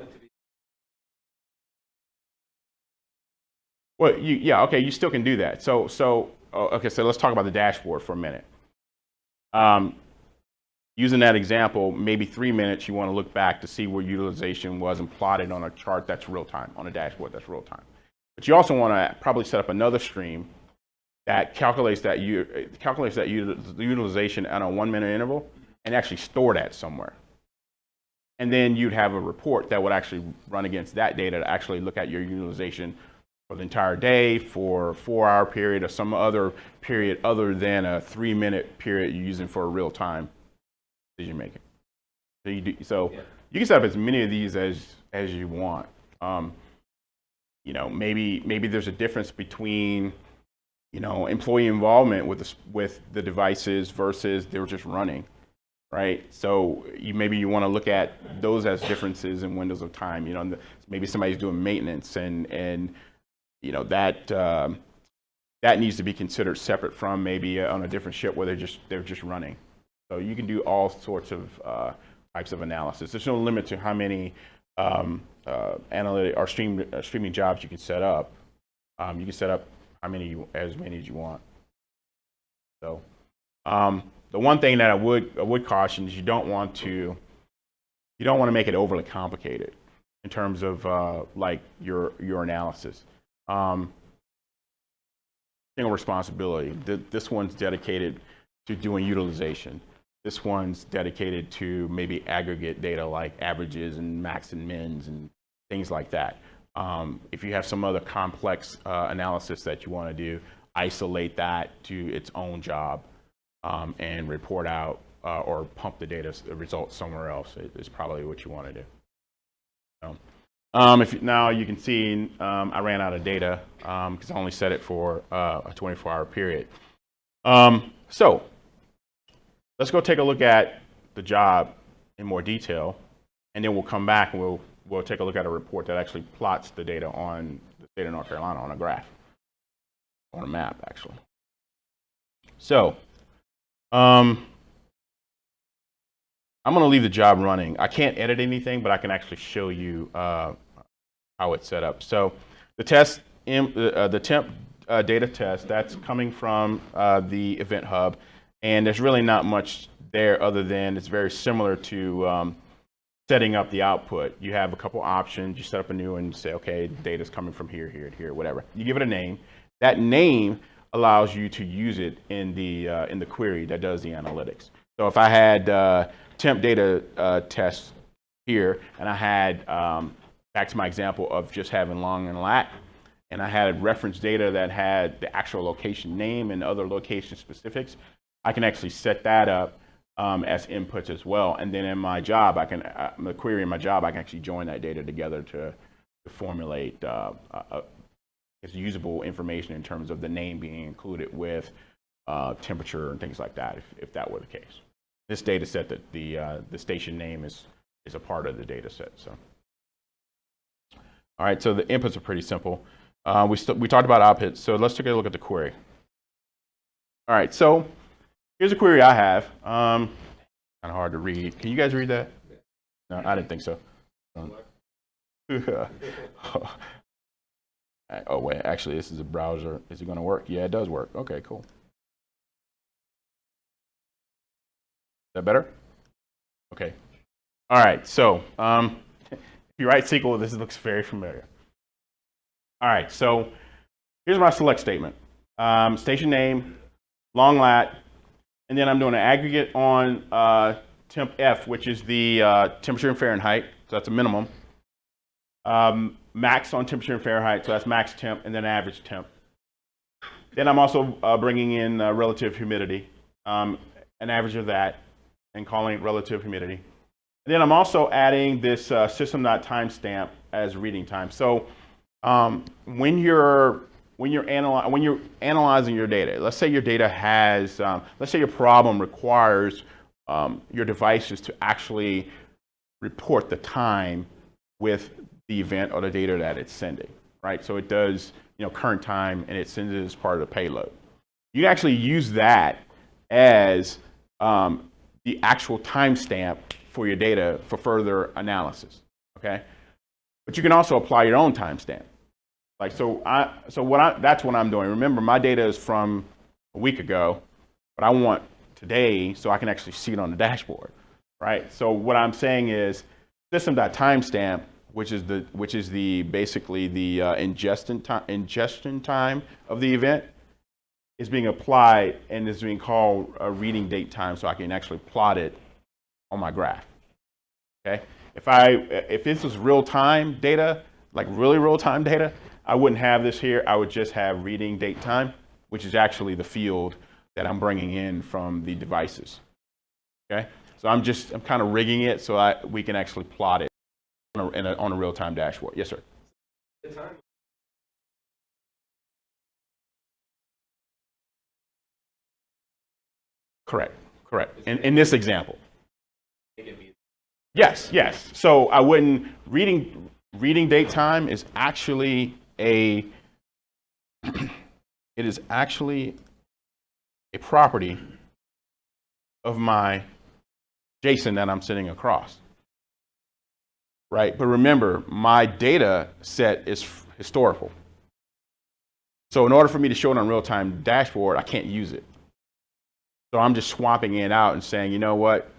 [SPEAKER 2] Well, okay, you still can do that. Okay, so let's talk about the dashboard for a minute. Using that example, maybe 3 minutes, you want to look back to see where utilization was and plot it on a chart that's real time, on a dashboard that's real time. But you also want to probably set up another stream that calculates that utilization at a 1 minute interval and actually store that somewhere. And then you'd have a report that would actually run against that data to actually look at your utilization for the entire day, for a 4-hour period, or some other period other than a 3 minute period you're using for a real time decision making. So you can set up as many of these as you want. You know, maybe there's a difference between, you know, employee involvement with the devices versus they were just running, right? So maybe you want to look at those as differences in windows of time. You know, maybe somebody's doing maintenance, and you know that needs to be considered separate from maybe on a different ship where they're just running. So you can do all sorts of types of analysis. There's no limit to how many analytic or streaming jobs you can set up. You can set up as many as you want. So the one thing that I would caution is you don't want to make it overly complicated in terms of like your analysis. Single responsibility. This one's dedicated to doing utilization. This one's dedicated to maybe aggregate data like averages and max and mins and things like that. If you have some other complex analysis that you want to do, isolate that to its own job and report out or pump the results somewhere else is probably what you want to do. So, now you can see I ran out of data because I only set it for a 24-hour period. So let's go take a look at the job in more detail, and then we'll come back and we'll take a look at a report that actually plots the data on the state of North Carolina on a graph, on a map actually. So I'm going to leave the job running. I can't edit anything, but I can actually show you how it's set up. So the temp data test, that's coming from the Event Hub, and there's really not much there other than it's very similar to setting up the output. You have a couple options. You set up a new one and say, okay, data's coming from here, here, here, whatever. You give it a name. That name allows you to use it in the query that does the analytics. So if I had temp data test here, and I had, back to my example of just having long and lat, and I had reference data that had the actual location name and other location specifics, I can actually set that up as inputs as well. And then in my job, the query in my job, I can actually join that data together to formulate it's usable information in terms of the name being included with temperature and things like that, if that were the case. This data set, that the station name is a part of the data set. So, all right, so the inputs are pretty simple. We talked about outputs, so let's take a look at the query. All right, so here's a query I have. Kind of hard to read. Can you guys read that? No, I didn't think so. Oh wait, actually, this is a browser. Is it going to work? Yeah, it does work. Okay, cool. Is that better? Okay. All right, so if you write SQL, this looks very familiar. All right, so here's my select statement. Station name, long lat, and then I'm doing an aggregate on temp F, which is the temperature in Fahrenheit, so that's a minimum. Max on temperature in Fahrenheit, so that's max temp, and then average temp. Then I'm also bringing in relative humidity, an average of that, and calling it relative humidity. And then I'm also adding this system.timestamp as reading time. So when you're analyzing your data, let's say your data has, let's say your problem requires your devices to actually report the time with the event or the data that it's sending, right? So it does, current time, and it sends it as part of the payload. You can actually use that as the actual timestamp for your data for further analysis, okay? But you can also apply your own timestamp. Like, that's what I'm doing. Remember, my data is from a week ago, but I want today so I can actually see it on the dashboard, right? So what I'm saying is system.timestamp, which is basically the ingestion time of the event, is being applied and is being called a reading date time, so I can actually plot it on my graph. Okay, if this was real time data, like really real time data, I wouldn't have this here. I would just have reading date time, which is actually the field that I'm bringing in from the devices. Okay, So I'm kind of rigging it so we can actually plot it on a real-time dashboard. Yes, sir.
[SPEAKER 1] The time.
[SPEAKER 2] Correct. In this example.
[SPEAKER 1] Make it be.
[SPEAKER 2] Yes. So I wouldn't reading date time is actually it is actually a property of my JSON that I'm sitting across. Right? But remember, my data set is historical. So in order for me to show it on real-time dashboard, I can't use it. So I'm just swapping it out and saying, you know what,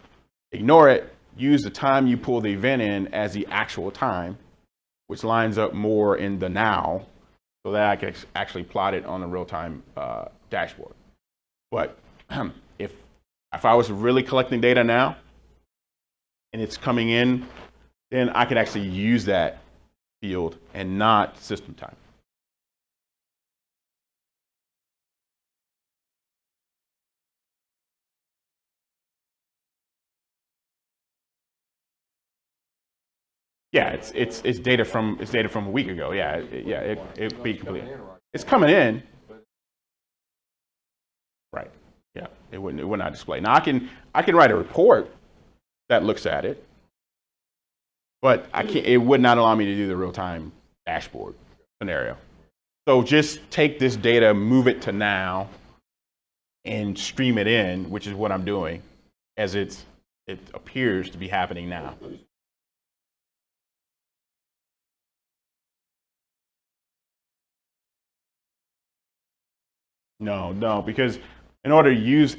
[SPEAKER 2] ignore it, use the time you pull the event in as the actual time, which lines up more in the now, so that I can actually plot it on the real-time dashboard. But if I was really collecting data now, and it's coming in, then I could actually use that field and not system time. Yeah, it's data from a week ago. Yeah, it'd be complete. It's coming in. Right. Yeah, it would not display. Now I can write a report that looks at it, but it would not allow me to do the real-time dashboard scenario. So just take this data, move it to now, and stream it in, which is what I'm doing, as it appears to be happening now. No, because in order to use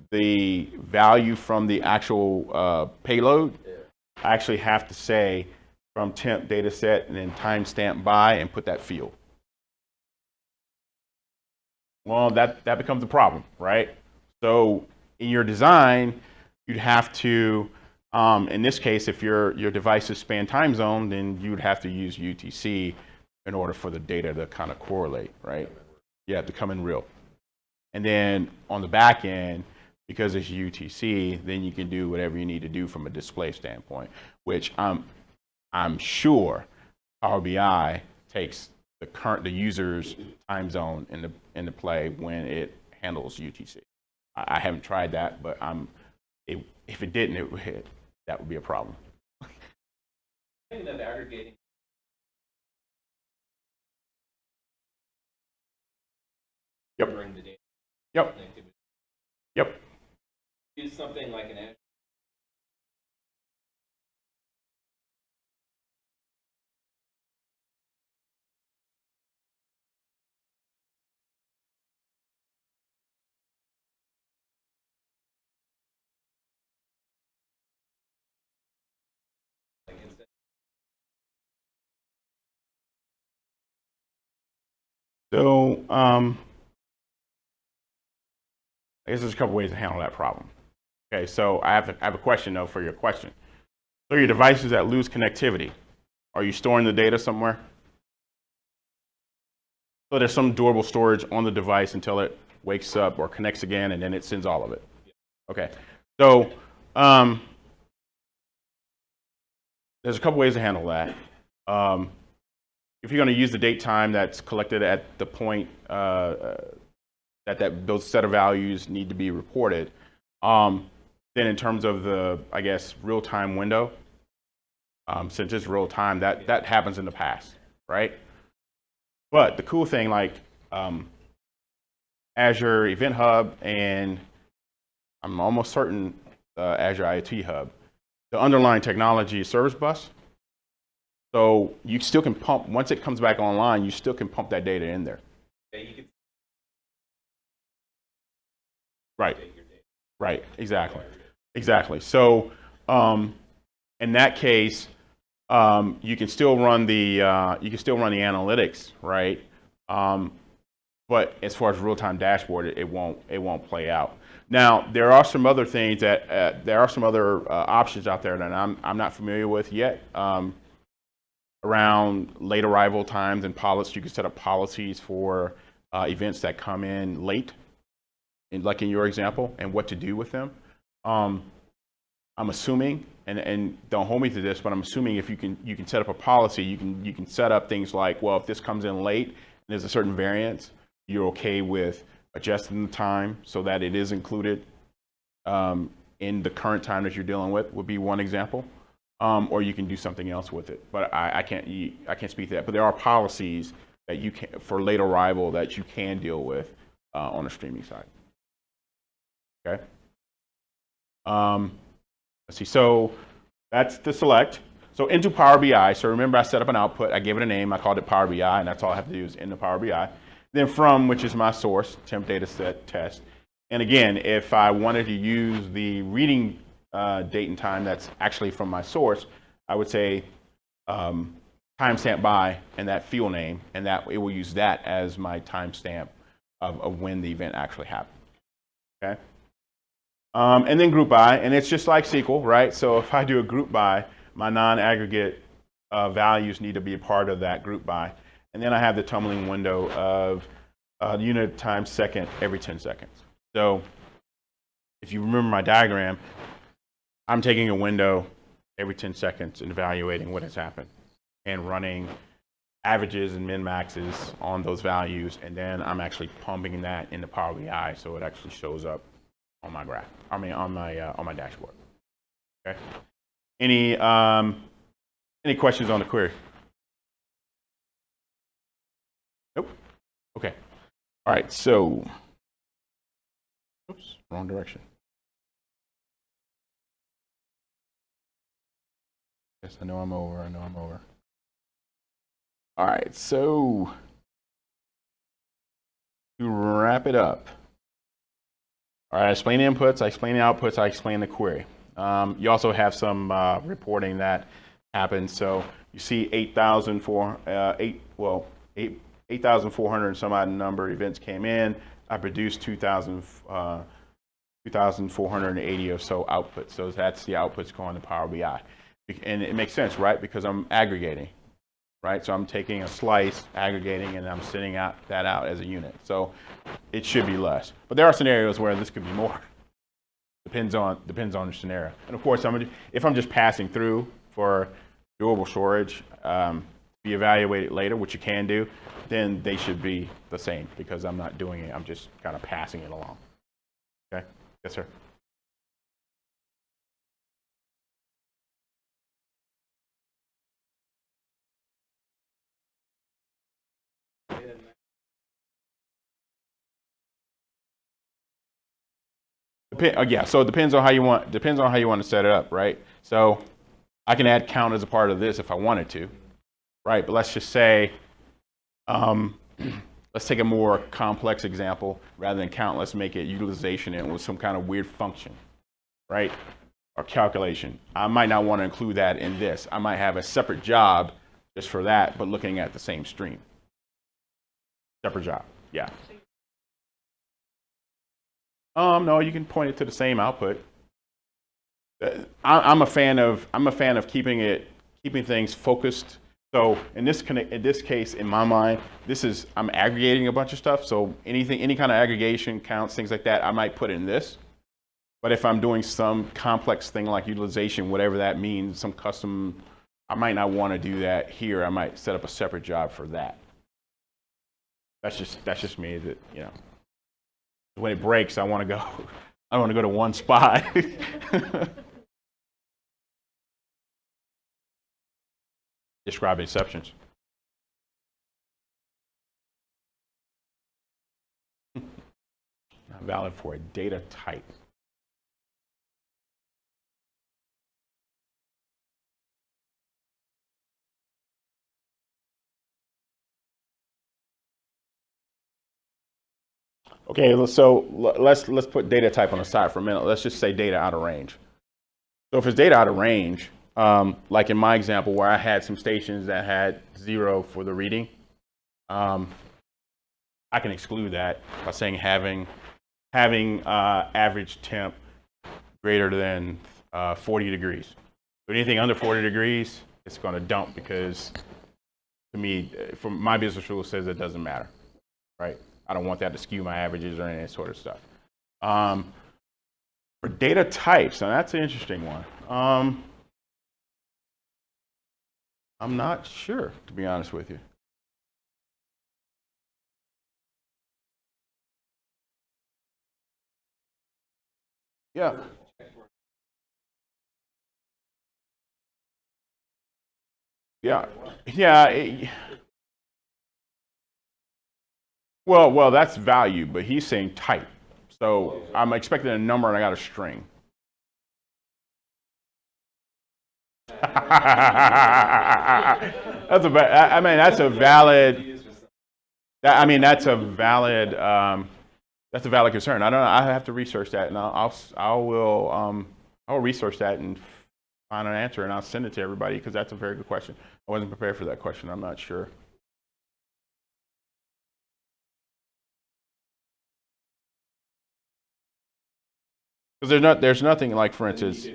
[SPEAKER 2] the value from the actual payload, I actually have to say from temp data set and then timestamp by and put that field. Well, that becomes a problem, right? So in your design, you'd have to, in this case, if your devices span time zone, then you'd have to use UTC in order for the data to kind of correlate, right? You have to come in real. And then on the back end, because it's UTC, then you can do whatever you need to do from a display standpoint, which I'm sure Power BI takes the user's time zone into play when it handles UTC. I haven't tried that, but if it didn't, that would be a problem.
[SPEAKER 1] I think that aggregating.
[SPEAKER 2] Yep.
[SPEAKER 1] During the day.
[SPEAKER 2] Yep.
[SPEAKER 1] Use something like an Azure.
[SPEAKER 2] So I guess there's a couple ways to handle that problem. Okay, so I have a question though for your question. So your devices that lose connectivity, are you storing the data somewhere? So there's some durable storage on the device until it wakes up or connects again, and then it sends all of it. Okay, so there's a couple ways to handle that. If you're going to use the date time that's collected at the point that those set of values need to be reported, then in terms of the, I guess, real-time window, since it's real-time, that happens in the past, right? But the cool thing, like Azure Event Hub and I'm almost certain Azure IoT Hub, the underlying technology is Service Bus. So you still can pump, once it comes back online, you still can pump that data in there.
[SPEAKER 1] Yeah, you can
[SPEAKER 2] Right. Right. Exactly. So in that case, you can still run the analytics, right? But as far as real-time dashboard, it won't play out. Now there are some other things that there are some other options out there that I'm not familiar with yet. Around late arrival times and policies, you can set up policies for events that come in late, like in your example, and what to do with them. I'm assuming, and don't hold me to this, but I'm assuming if you can set up a policy, you can set up things like, well, if this comes in late and there's a certain variance, you're okay with adjusting the time so that it is included in the current time that you're dealing with, would be one example. Or you can do something else with it. But I can't speak to that. But there are policies that you can, for late arrival, that you can deal with on the streaming side. Okay. Let's see. So that's the select. So into Power BI. So remember, I set up an output. I gave it a name. I called it Power BI, and that's all I have to do is into Power BI. Then from, which is my source, temp data set test. And again, if I wanted to use the reading date and time that's actually from my source, I would say timestamp by and that field name, and that it will use that as my timestamp of when the event actually happened. Okay. And then group by, and it's just like SQL, right? So if I do a group by, my non-aggregate values need to be a part of that group by. And then I have the tumbling window of unit times second every 10 seconds. So if you remember my diagram, I'm taking a window every 10 seconds and evaluating what has happened and running averages and min-maxes on those values. And then I'm actually pumping that into Power BI so it actually shows up on my graph. I mean, on my dashboard. Okay. Any questions on the query? Nope. Okay. All right. So, oops, wrong direction. Yes, I know I'm over. All right. So, to wrap it up. All right, I explain the inputs, I explain the outputs, I explain the query. You also have some reporting that happens. So you see 8,400 and some odd number of events came in. I produced 2,480 or so outputs. So that's the outputs going to Power BI. And it makes sense, right? Because I'm aggregating, right? So I'm taking a slice, aggregating, and I'm sending that out as a unit. So it should be less. But there are scenarios where this could be more. Depends on the scenario. And of course, if I'm just passing through for doable storage, be evaluated later, which you can do, then they should be the same because I'm not doing it. I'm just kind of passing it along. Okay? Yes, sir. Yeah, so it depends on how you want to set it up, right? So I can add count as a part of this if I wanted to, right? But let's just say, let's take a more complex example rather than count. Let's make it utilization and with some kind of weird function, right? Or calculation. I might not want to include that in this. I might have a separate job just for that, but looking at the same stream. Separate job, yeah. No, you can point it to the same output. I'm a fan of keeping things focused. So in this case, in my mind, I'm aggregating a bunch of stuff. So any kind of aggregation counts, things like that, I might put in this. But if I'm doing some complex thing like utilization, whatever that means, some custom, I might not want to do that here. I might set up a separate job for that. That's just me. That, you know. When it breaks, I want to go to one spot. Describe exceptions. Not valid for a data type. Okay, so let's put data type on the side for a minute. Let's just say data out of range. So if it's data out of range, like in my example where I had some stations that had 0 for the reading, I can exclude that by saying having average temp greater than 40 degrees. But anything under 40 degrees, it's going to dump because, to me, from my business rule, says it doesn't matter, right? I don't want that to skew my averages or any sort of stuff. For data types, now that's an interesting one. I'm not sure, to be honest with you. Yeah. Yeah. Yeah. Well, that's value, but he's saying type. So I'm expecting a number and I got a string. That's a. I mean, that's a valid. I mean, that's a valid. That's a valid concern. I don't know. I have to research that, and I will research that and find an answer, and I'll send it to everybody because that's a very good question. I wasn't prepared for that question. I'm not sure. Because there's nothing like, for instance.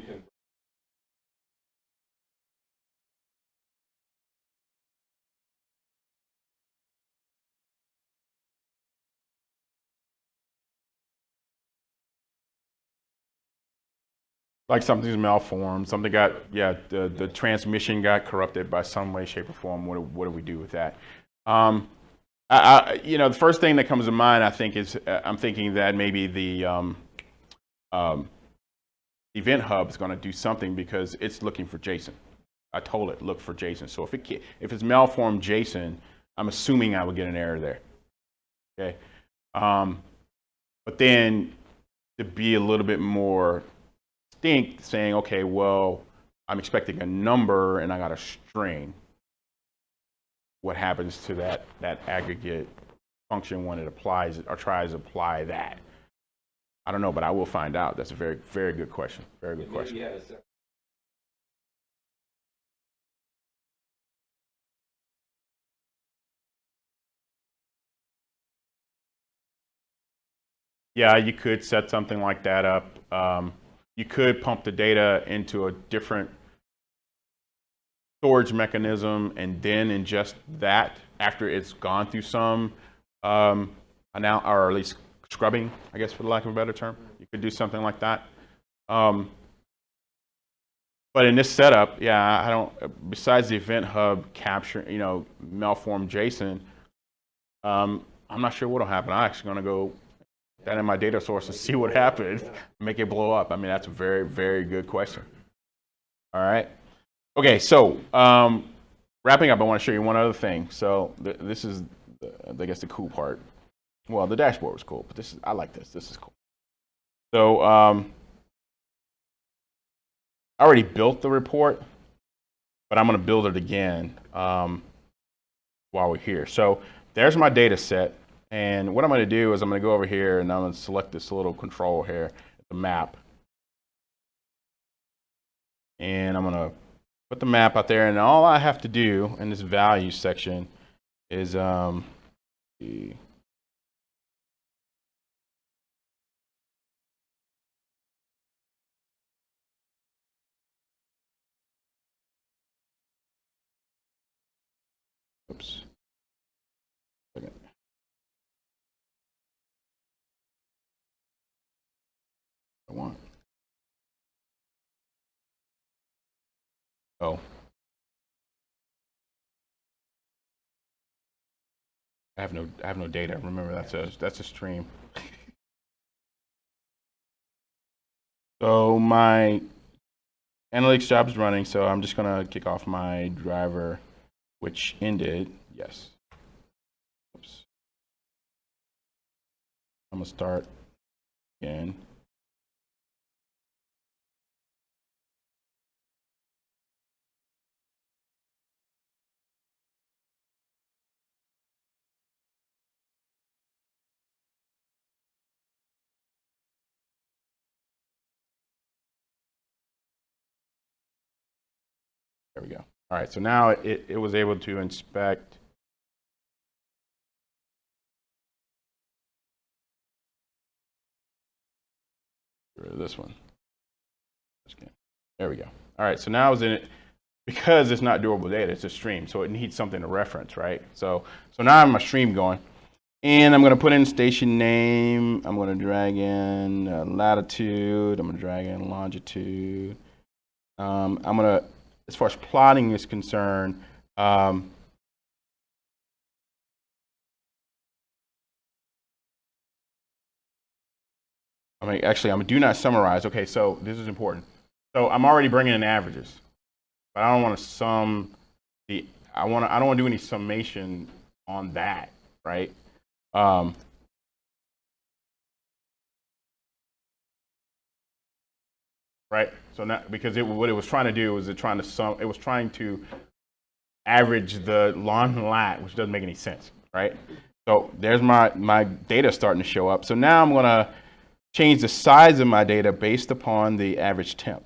[SPEAKER 2] Like something's malformed, something got, yeah, the transmission got corrupted by some way, shape, or form. What do we do with that? The first thing that comes to mind, I think, is I'm thinking that maybe the Event Hub is going to do something because it's looking for JSON. I told it look for JSON. So if it's malformed JSON, I'm assuming I would get an error there. Okay, but then to be a little bit more distinct, saying, okay, well, I'm expecting a number and I got a string. What happens to that aggregate function when it applies or tries to apply that? I don't know, but I will find out. That's a very, very good question. Very good question. Yeah, you could set something like that up. You could pump the data into a different storage mechanism and then ingest that after it's gone through some or at least scrubbing, I guess, for the lack of a better term. You could do something like that. But in this setup, yeah, I don't. Besides the Event Hub capture, malformed JSON, I'm not sure what'll happen. I'm actually going to go that in my data source and see what happens, make it blow up. I mean, that's a very, very good question. All right. Okay, so wrapping up, I want to show you one other thing. So this is, I guess, the cool part. Well, the dashboard was cool, but I like this. This is cool. So I already built the report, but I'm going to build it again while we're here. So there's my data set. And what I'm going to do is I'm going to go over here and I'm going to select this little control here, the map. And I'm going to put the map out there. And all I have to do in this value section is oops. I want. Oh. I have no data. Remember, that's a stream. So my analytics job is running, so I'm just gonna kick off my driver, which ended. Yes. Oops. I'm gonna start again. There we go. All right, so now it was able to inspect. Get rid of this one. There we go. All right, so now it's in it. Because it's not durable data, it's a stream, so it needs something to reference, right? So now I have my stream going. And I'm going to put in station name. I'm going to drag in latitude. I'm going to drag in longitude. I'm going to, as far as plotting is concerned, I mean, actually, I'm going to do not summarize. Okay, so this is important. So I'm already bringing in averages, but I don't want to sum the. I don't want to do any summation on that, right? Right. So now, because what it was trying to do was it was trying to average the long and lat, which doesn't make any sense, right? So there's my data starting to show up. So now I'm going to change the size of my data based upon the average temp.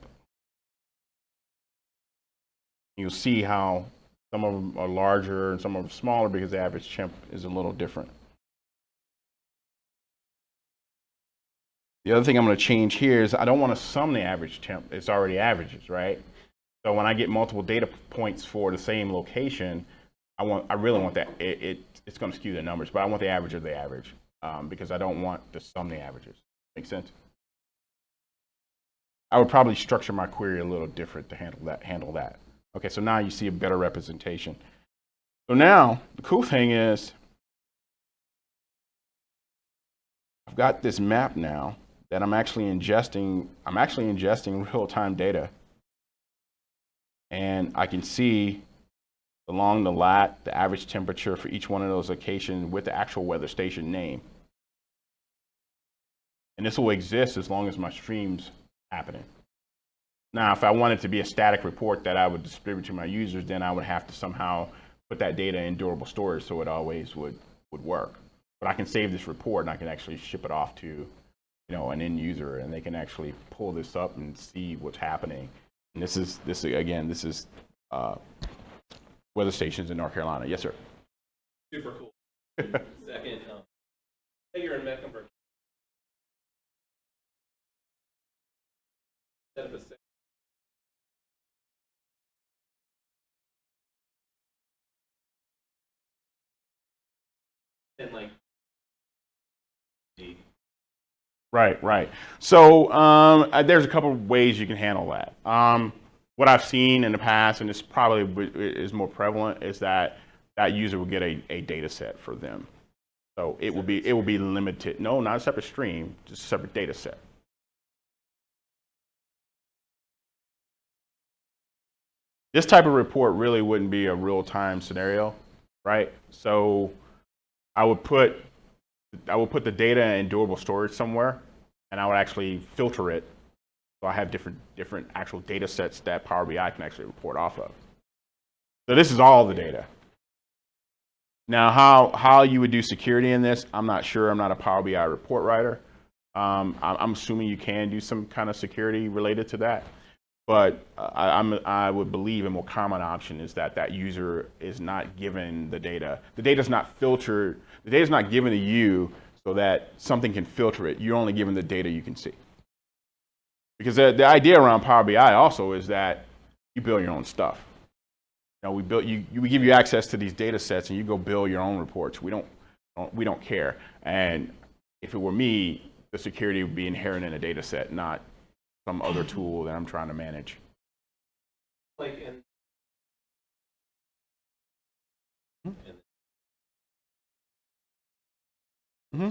[SPEAKER 2] You'll see how some of them are larger and some of them are smaller because the average temp is a little different. The other thing I'm going to change here is I don't want to sum the average temp. It's already averages, right? So when I get multiple data points for the same location, I really want that. It's going to skew the numbers, but I want the average of the average because I don't want to sum the averages. Make sense? I would probably structure my query a little different to handle that. Okay, so now you see a better representation. So now the cool thing is I've got this map now that I'm actually ingesting real-time data. And I can see along the lat, the average temperature for each one of those locations with the actual weather station name. And this will exist as long as my stream's happening. Now, if I wanted to be a static report that I would distribute to my users, then I would have to somehow put that data in durable storage so it always would work. But I can save this report and I can actually ship it off to an end user, and they can actually pull this up and see what's happening. And this is weather stations in North Carolina. Yes, sir.
[SPEAKER 1] Super cool. Second, say you're in Mecklenburg. Set up a set. And like.
[SPEAKER 2] Right. So there's a couple of ways you can handle that. What I've seen in the past, and this probably is more prevalent, is that user will get a data set for them. So it will be limited. No, not a separate stream, just a separate data set. This type of report really wouldn't be a real-time scenario, right? So I would put the data in durable storage somewhere, and I would actually filter it. So I have different actual data sets that Power BI can actually report off of. So this is all the data. Now, how you would do security in this, I'm not sure. I'm not a Power BI report writer. I'm assuming you can do some kind of security related to that. But I would believe a more common option is that user is not given the data. The data is not filtered. The data is not given to you so that something can filter it. You're only given the data you can see. Because the idea around Power BI also is that you build your own stuff. We give you access to these data sets, and you go build your own reports. We don't care. And if it were me, the security would be inherent in a data set, not some other tool that I'm trying to manage.
[SPEAKER 1] Like in.
[SPEAKER 2] Mm-hmm.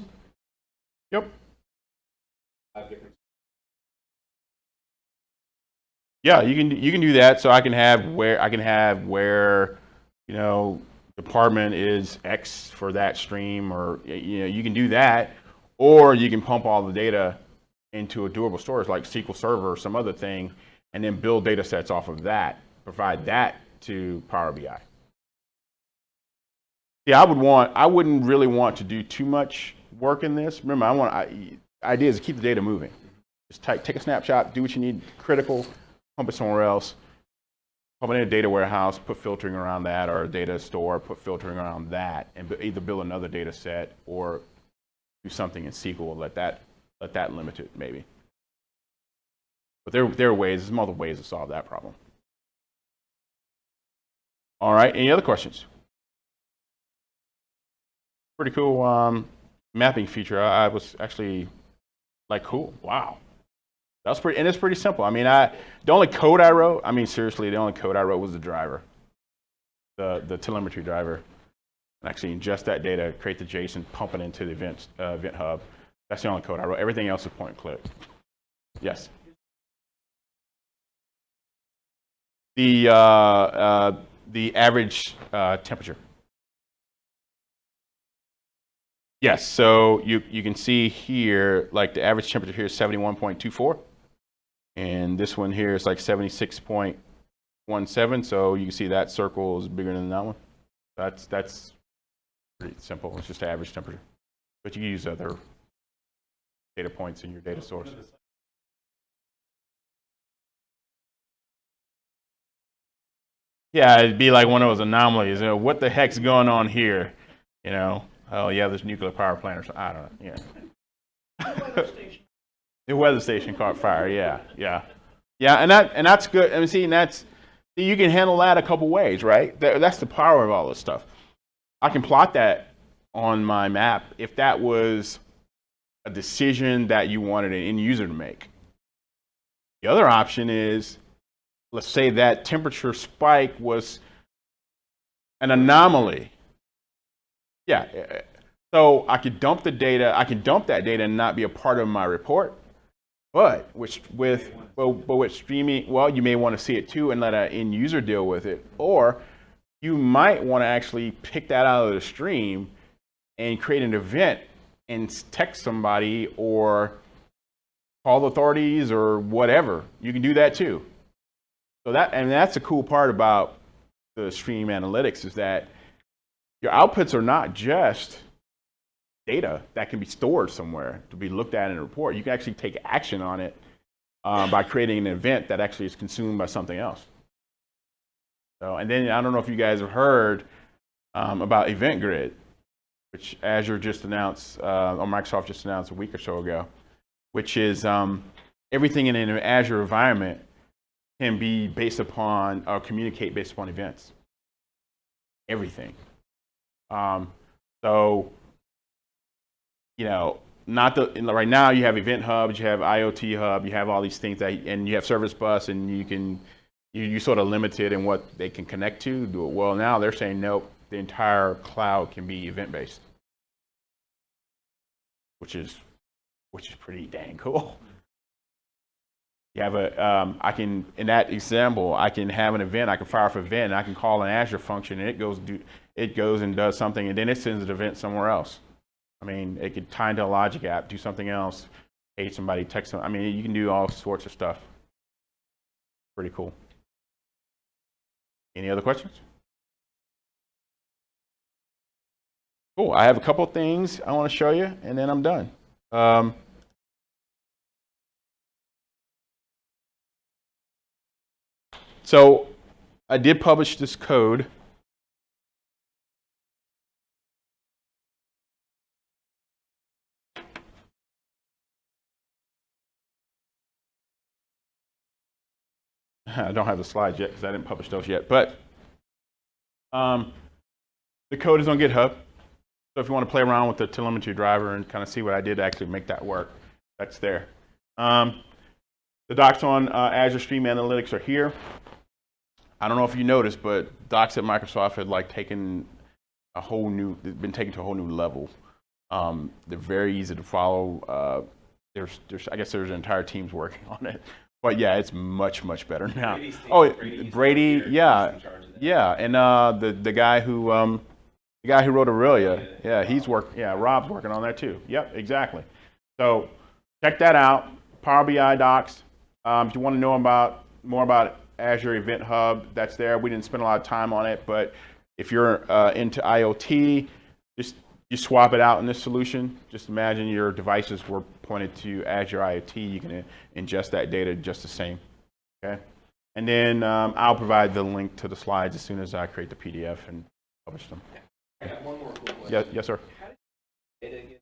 [SPEAKER 2] Yep. Yeah, you can do that. So I can have where department is X for that stream, or you can do that, or you can pump all the data into a durable storage like SQL Server or some other thing, and then build data sets off of that, provide that to Power BI. Yeah, I wouldn't really want to do too much work in this. Remember, idea is to keep the data moving. Just take a snapshot, do what you need, critical, pump it somewhere else, pump it in a data warehouse, put filtering around that, or a data store, put filtering around that, and either build another data set or do something in SQL, let that limit it maybe. But there are ways, there's multiple ways to solve that problem. All right, any other questions? pretty cool mapping feature. I was actually like, cool, wow. That's pretty, and it's pretty simple. I mean, the only code I wrote, I mean, seriously, the only code I wrote was the driver, the telemetry driver. And actually ingest that data, create the JSON, pump it into the Event Hub. That's the only code I wrote. Everything else is point and click. Yes. The average temperature. Yes. So you can see here, like the average temperature here is 71.24, and this one here is like 76.17. So you can see that circle is bigger than that one. That's pretty simple. It's just average temperature, but you can use other data points in your data source. Yeah, it'd be like one of those anomalies. You know, what the heck's going on here? You know, oh yeah, this nuclear power plant or something. I don't know. Yeah. The weather station caught fire. Yeah, and that's good. I mean, see, you can handle that a couple ways, right? That's the power of all this stuff. I can plot that on my map if that was a decision that you wanted an end user to make. The other option is, let's say that temperature spike was an anomaly. Yeah. So I could dump the data. I can dump that data and not be a part of my report. But with streaming, well, you may want to see it too and let an end user deal with it. Or you might want to actually pick that out of the stream and create an event and text somebody or call the authorities or whatever. You can do that too. So that's the cool part about the stream analytics, is that your outputs are not just data that can be stored somewhere to be looked at in a report. You can actually take action on it by creating an event that actually is consumed by something else. So, and then I don't know if you guys have heard about Event Grid, which Azure just announced, or Microsoft just announced a week or so ago, which is everything in an Azure environment can be based upon, or communicate based upon events. Everything. So, you know, right now you have Event Hubs, you have IoT Hub, you have all these things and you have Service Bus, and you sort of limited in what they can connect to. Well, now they're saying nope, the entire cloud can be event based, which is pretty dang cool. You have in that example, I can have an event, I can fire off an event, and I can call an Azure function, and it goes and does something, and then it sends an event somewhere else. I mean, it could tie into a logic app, do something else, pay somebody, text them. I mean, you can do all sorts of stuff. Pretty cool. Any other questions? Cool. I have a couple things I want to show you, and then I'm done. So I did publish this code. I don't have the slides yet because I didn't publish those yet, but the code is on GitHub. So if you want to play around with the telemetry driver and kind of see what I did to actually make that work, that's there. The docs on Azure Stream Analytics are here. I don't know if you noticed, but docs at Microsoft had like been taken to a whole new level. They're very easy to follow. I guess there's entire teams working on it. But yeah, it's much better now. Brady, yeah, and the guy who wrote Aurelia, yeah, Rob's working on that too. Yep, exactly. So check that out. Power BI docs. If you want to know more about Azure Event Hub, that's there. We didn't spend a lot of time on it, but if you're into IoT, you swap it out in this solution. Just imagine your devices were pointed to Azure IoT. You can ingest that data just the same. Okay, and then I'll provide the link to the slides as soon as I create the PDF and publish them.
[SPEAKER 1] I got one more cool question.
[SPEAKER 2] Yes, sir.
[SPEAKER 1] How did data get?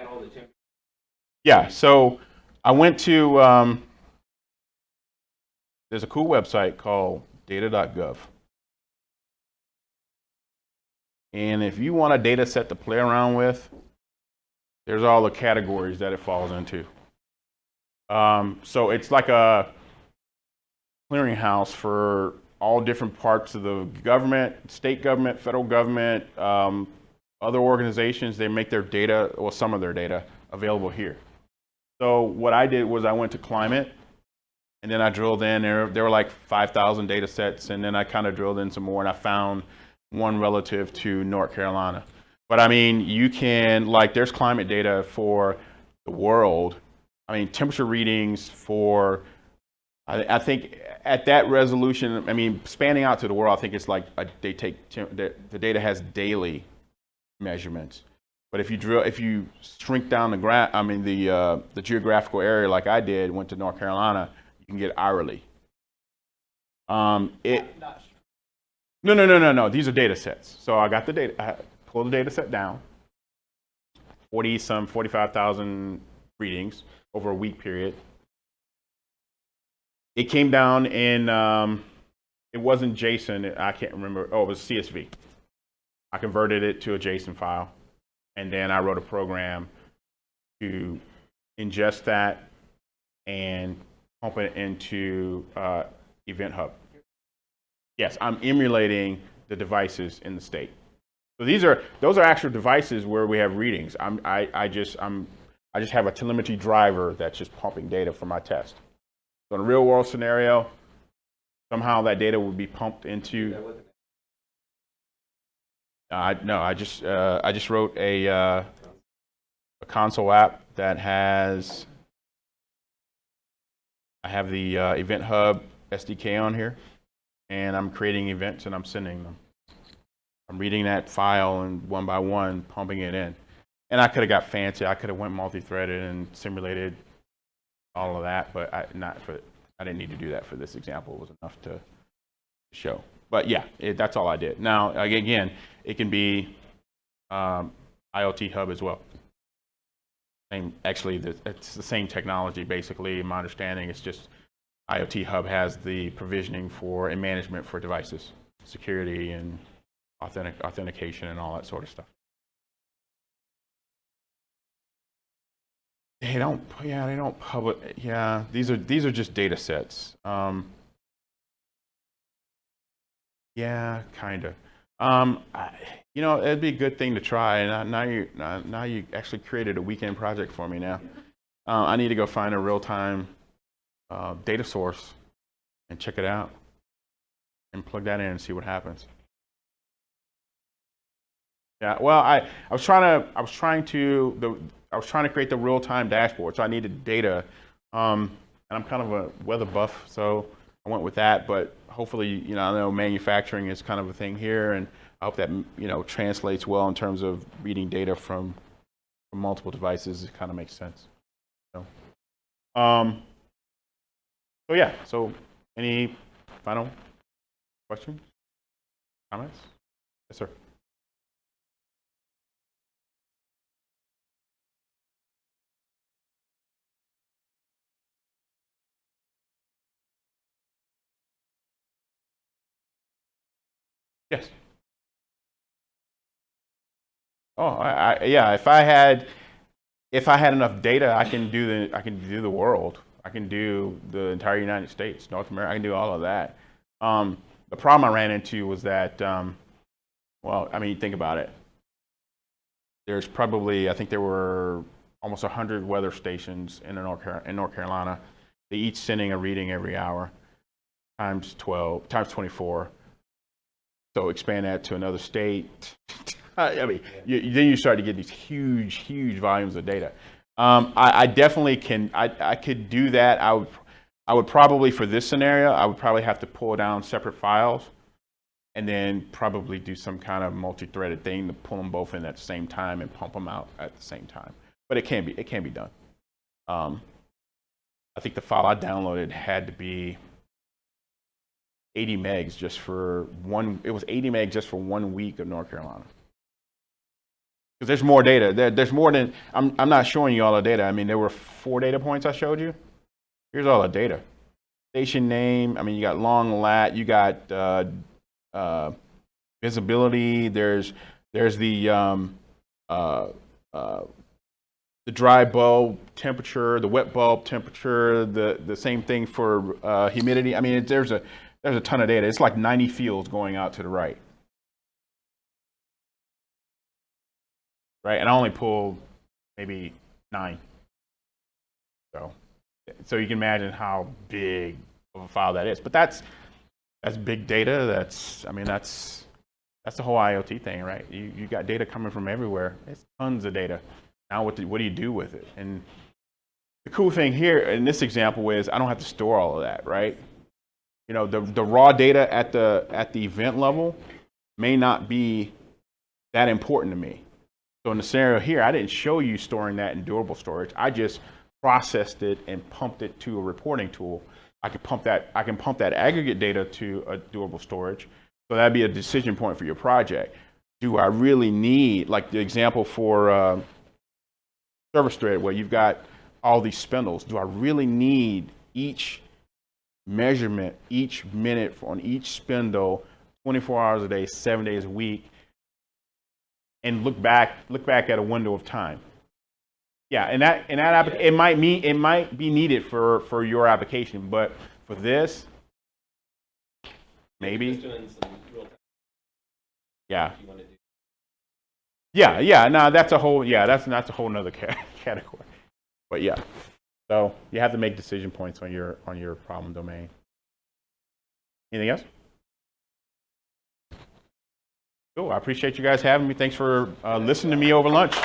[SPEAKER 1] All the temperature.
[SPEAKER 2] Yeah, so I went to there's a cool website called data.gov. And if you want a data set to play around with, there's all the categories that it falls into. So it's like a clearinghouse for all different parts of the government, state government, federal government, other organizations. They make their data, or some of their data, available here. So what I did was I went to climate, and then I drilled in. There were like 5,000 data sets, and then I kind of drilled in some more, and I found one relative to North Carolina. But I mean, you can, like, there's climate data for the world. I mean, temperature readings for, I think at that resolution, I mean, spanning out to the world, I think it's like they take, the data has daily measurements. But if you shrink down the geographical area like I did, went to North Carolina, you can get hourly. No. These are data sets. So I got the data, I pulled the data set down, 45,000 readings over a week period. It came down in, it wasn't JSON, I can't remember, oh, it was CSV. I converted it to a JSON file, and then I wrote a program to ingest that and pump it into Event Hub. Yes, I'm emulating the devices in the state. So those are actual devices where we have readings. I just have a telemetry driver that's just pumping data for my test. So in a real world scenario, somehow that data would be pumped into. No, I just wrote a console app that has. I have the Event Hub SDK on here, and I'm creating events and I'm sending them. I'm reading that file and one by one pumping it in. And I could have got fancy. I could have went multi-threaded and simulated all of that, but I didn't need to do that for this example. It was enough to show. But yeah, that's all I did. Now, again, it can be IoT Hub as well. Actually, it's the same technology, basically. In my understanding, it's just IoT Hub has the provisioning for and management for devices, security and authentication and all that sort of stuff. They don't publish. Yeah, these are just data sets. Yeah, kind of. It'd be a good thing to try. And now you actually created a weekend project for me. Now, I need to go find a real-time data source and check it out and plug that in and see what happens. Yeah. Well, I was trying to create the real-time dashboard, so I needed data, and I'm kind of a weather buff, so I went with that. But hopefully, I know manufacturing is kind of a thing here, and I hope that translates well in terms of reading data from multiple devices. It kind of makes sense. So yeah. So any final questions, comments? Yes, sir. Yes. Oh, yeah. If I had enough data, I can do the world. I can do the entire United States, North America. I can do all of that. The problem I ran into was that, well, I mean, think about it. There's probably, I think there were almost 100 weather stations in North Carolina. They each sending a reading every hour, times 24. So expand that to another state. I mean, then you start to get these huge volumes of data. I definitely can. I could do that. I would probably, for this scenario, I would probably have to pull down separate files, and then probably do some kind of multi-threaded thing to pull them both in at the same time and pump them out at the same time. But it can be done. I think the file I downloaded had to be 80 megs just for one. It was 80 meg just for 1 week of North Carolina. Because there's more data. There's more than, I'm not showing you all the data. I mean, there were 4 data points I showed you. Here's all the data. station name. I mean, you got long lat, you got visibility. There's the dry bulb temperature, the wet bulb temperature, the same thing for humidity. I mean, there's a ton of data. It's like 90 fields going out to the right. Right, and I only pulled maybe 9. So you can imagine how big of a file that is. But that's big data. That's the whole IoT thing, right? You got data coming from everywhere. It's tons of data. Now what do you do with it? And the cool thing here in this example is I don't have to store all of that, right? You know, the raw data at the event level may not be that important to me. So in the scenario here, I didn't show you storing that in durable storage. I just processed it and pumped it to a reporting tool. I can pump that aggregate data to a durable storage. So that'd be a decision point for your project. Do I really need, like the example for service thread where you've got all these spindles, do I really need each measurement, each minute on each spindle, 24 hours a day, 7 days a week, and look back at a window of time? Yeah, and it might be needed for your application, but for this, maybe.
[SPEAKER 1] Just doing some real-time.
[SPEAKER 2] Yeah.
[SPEAKER 1] If you want to do.
[SPEAKER 2] Yeah. No, that's a whole nother category. But yeah, so you have to make decision points on your problem domain. Anything else? Cool. I appreciate you guys having me. Thanks for listening to me over lunch.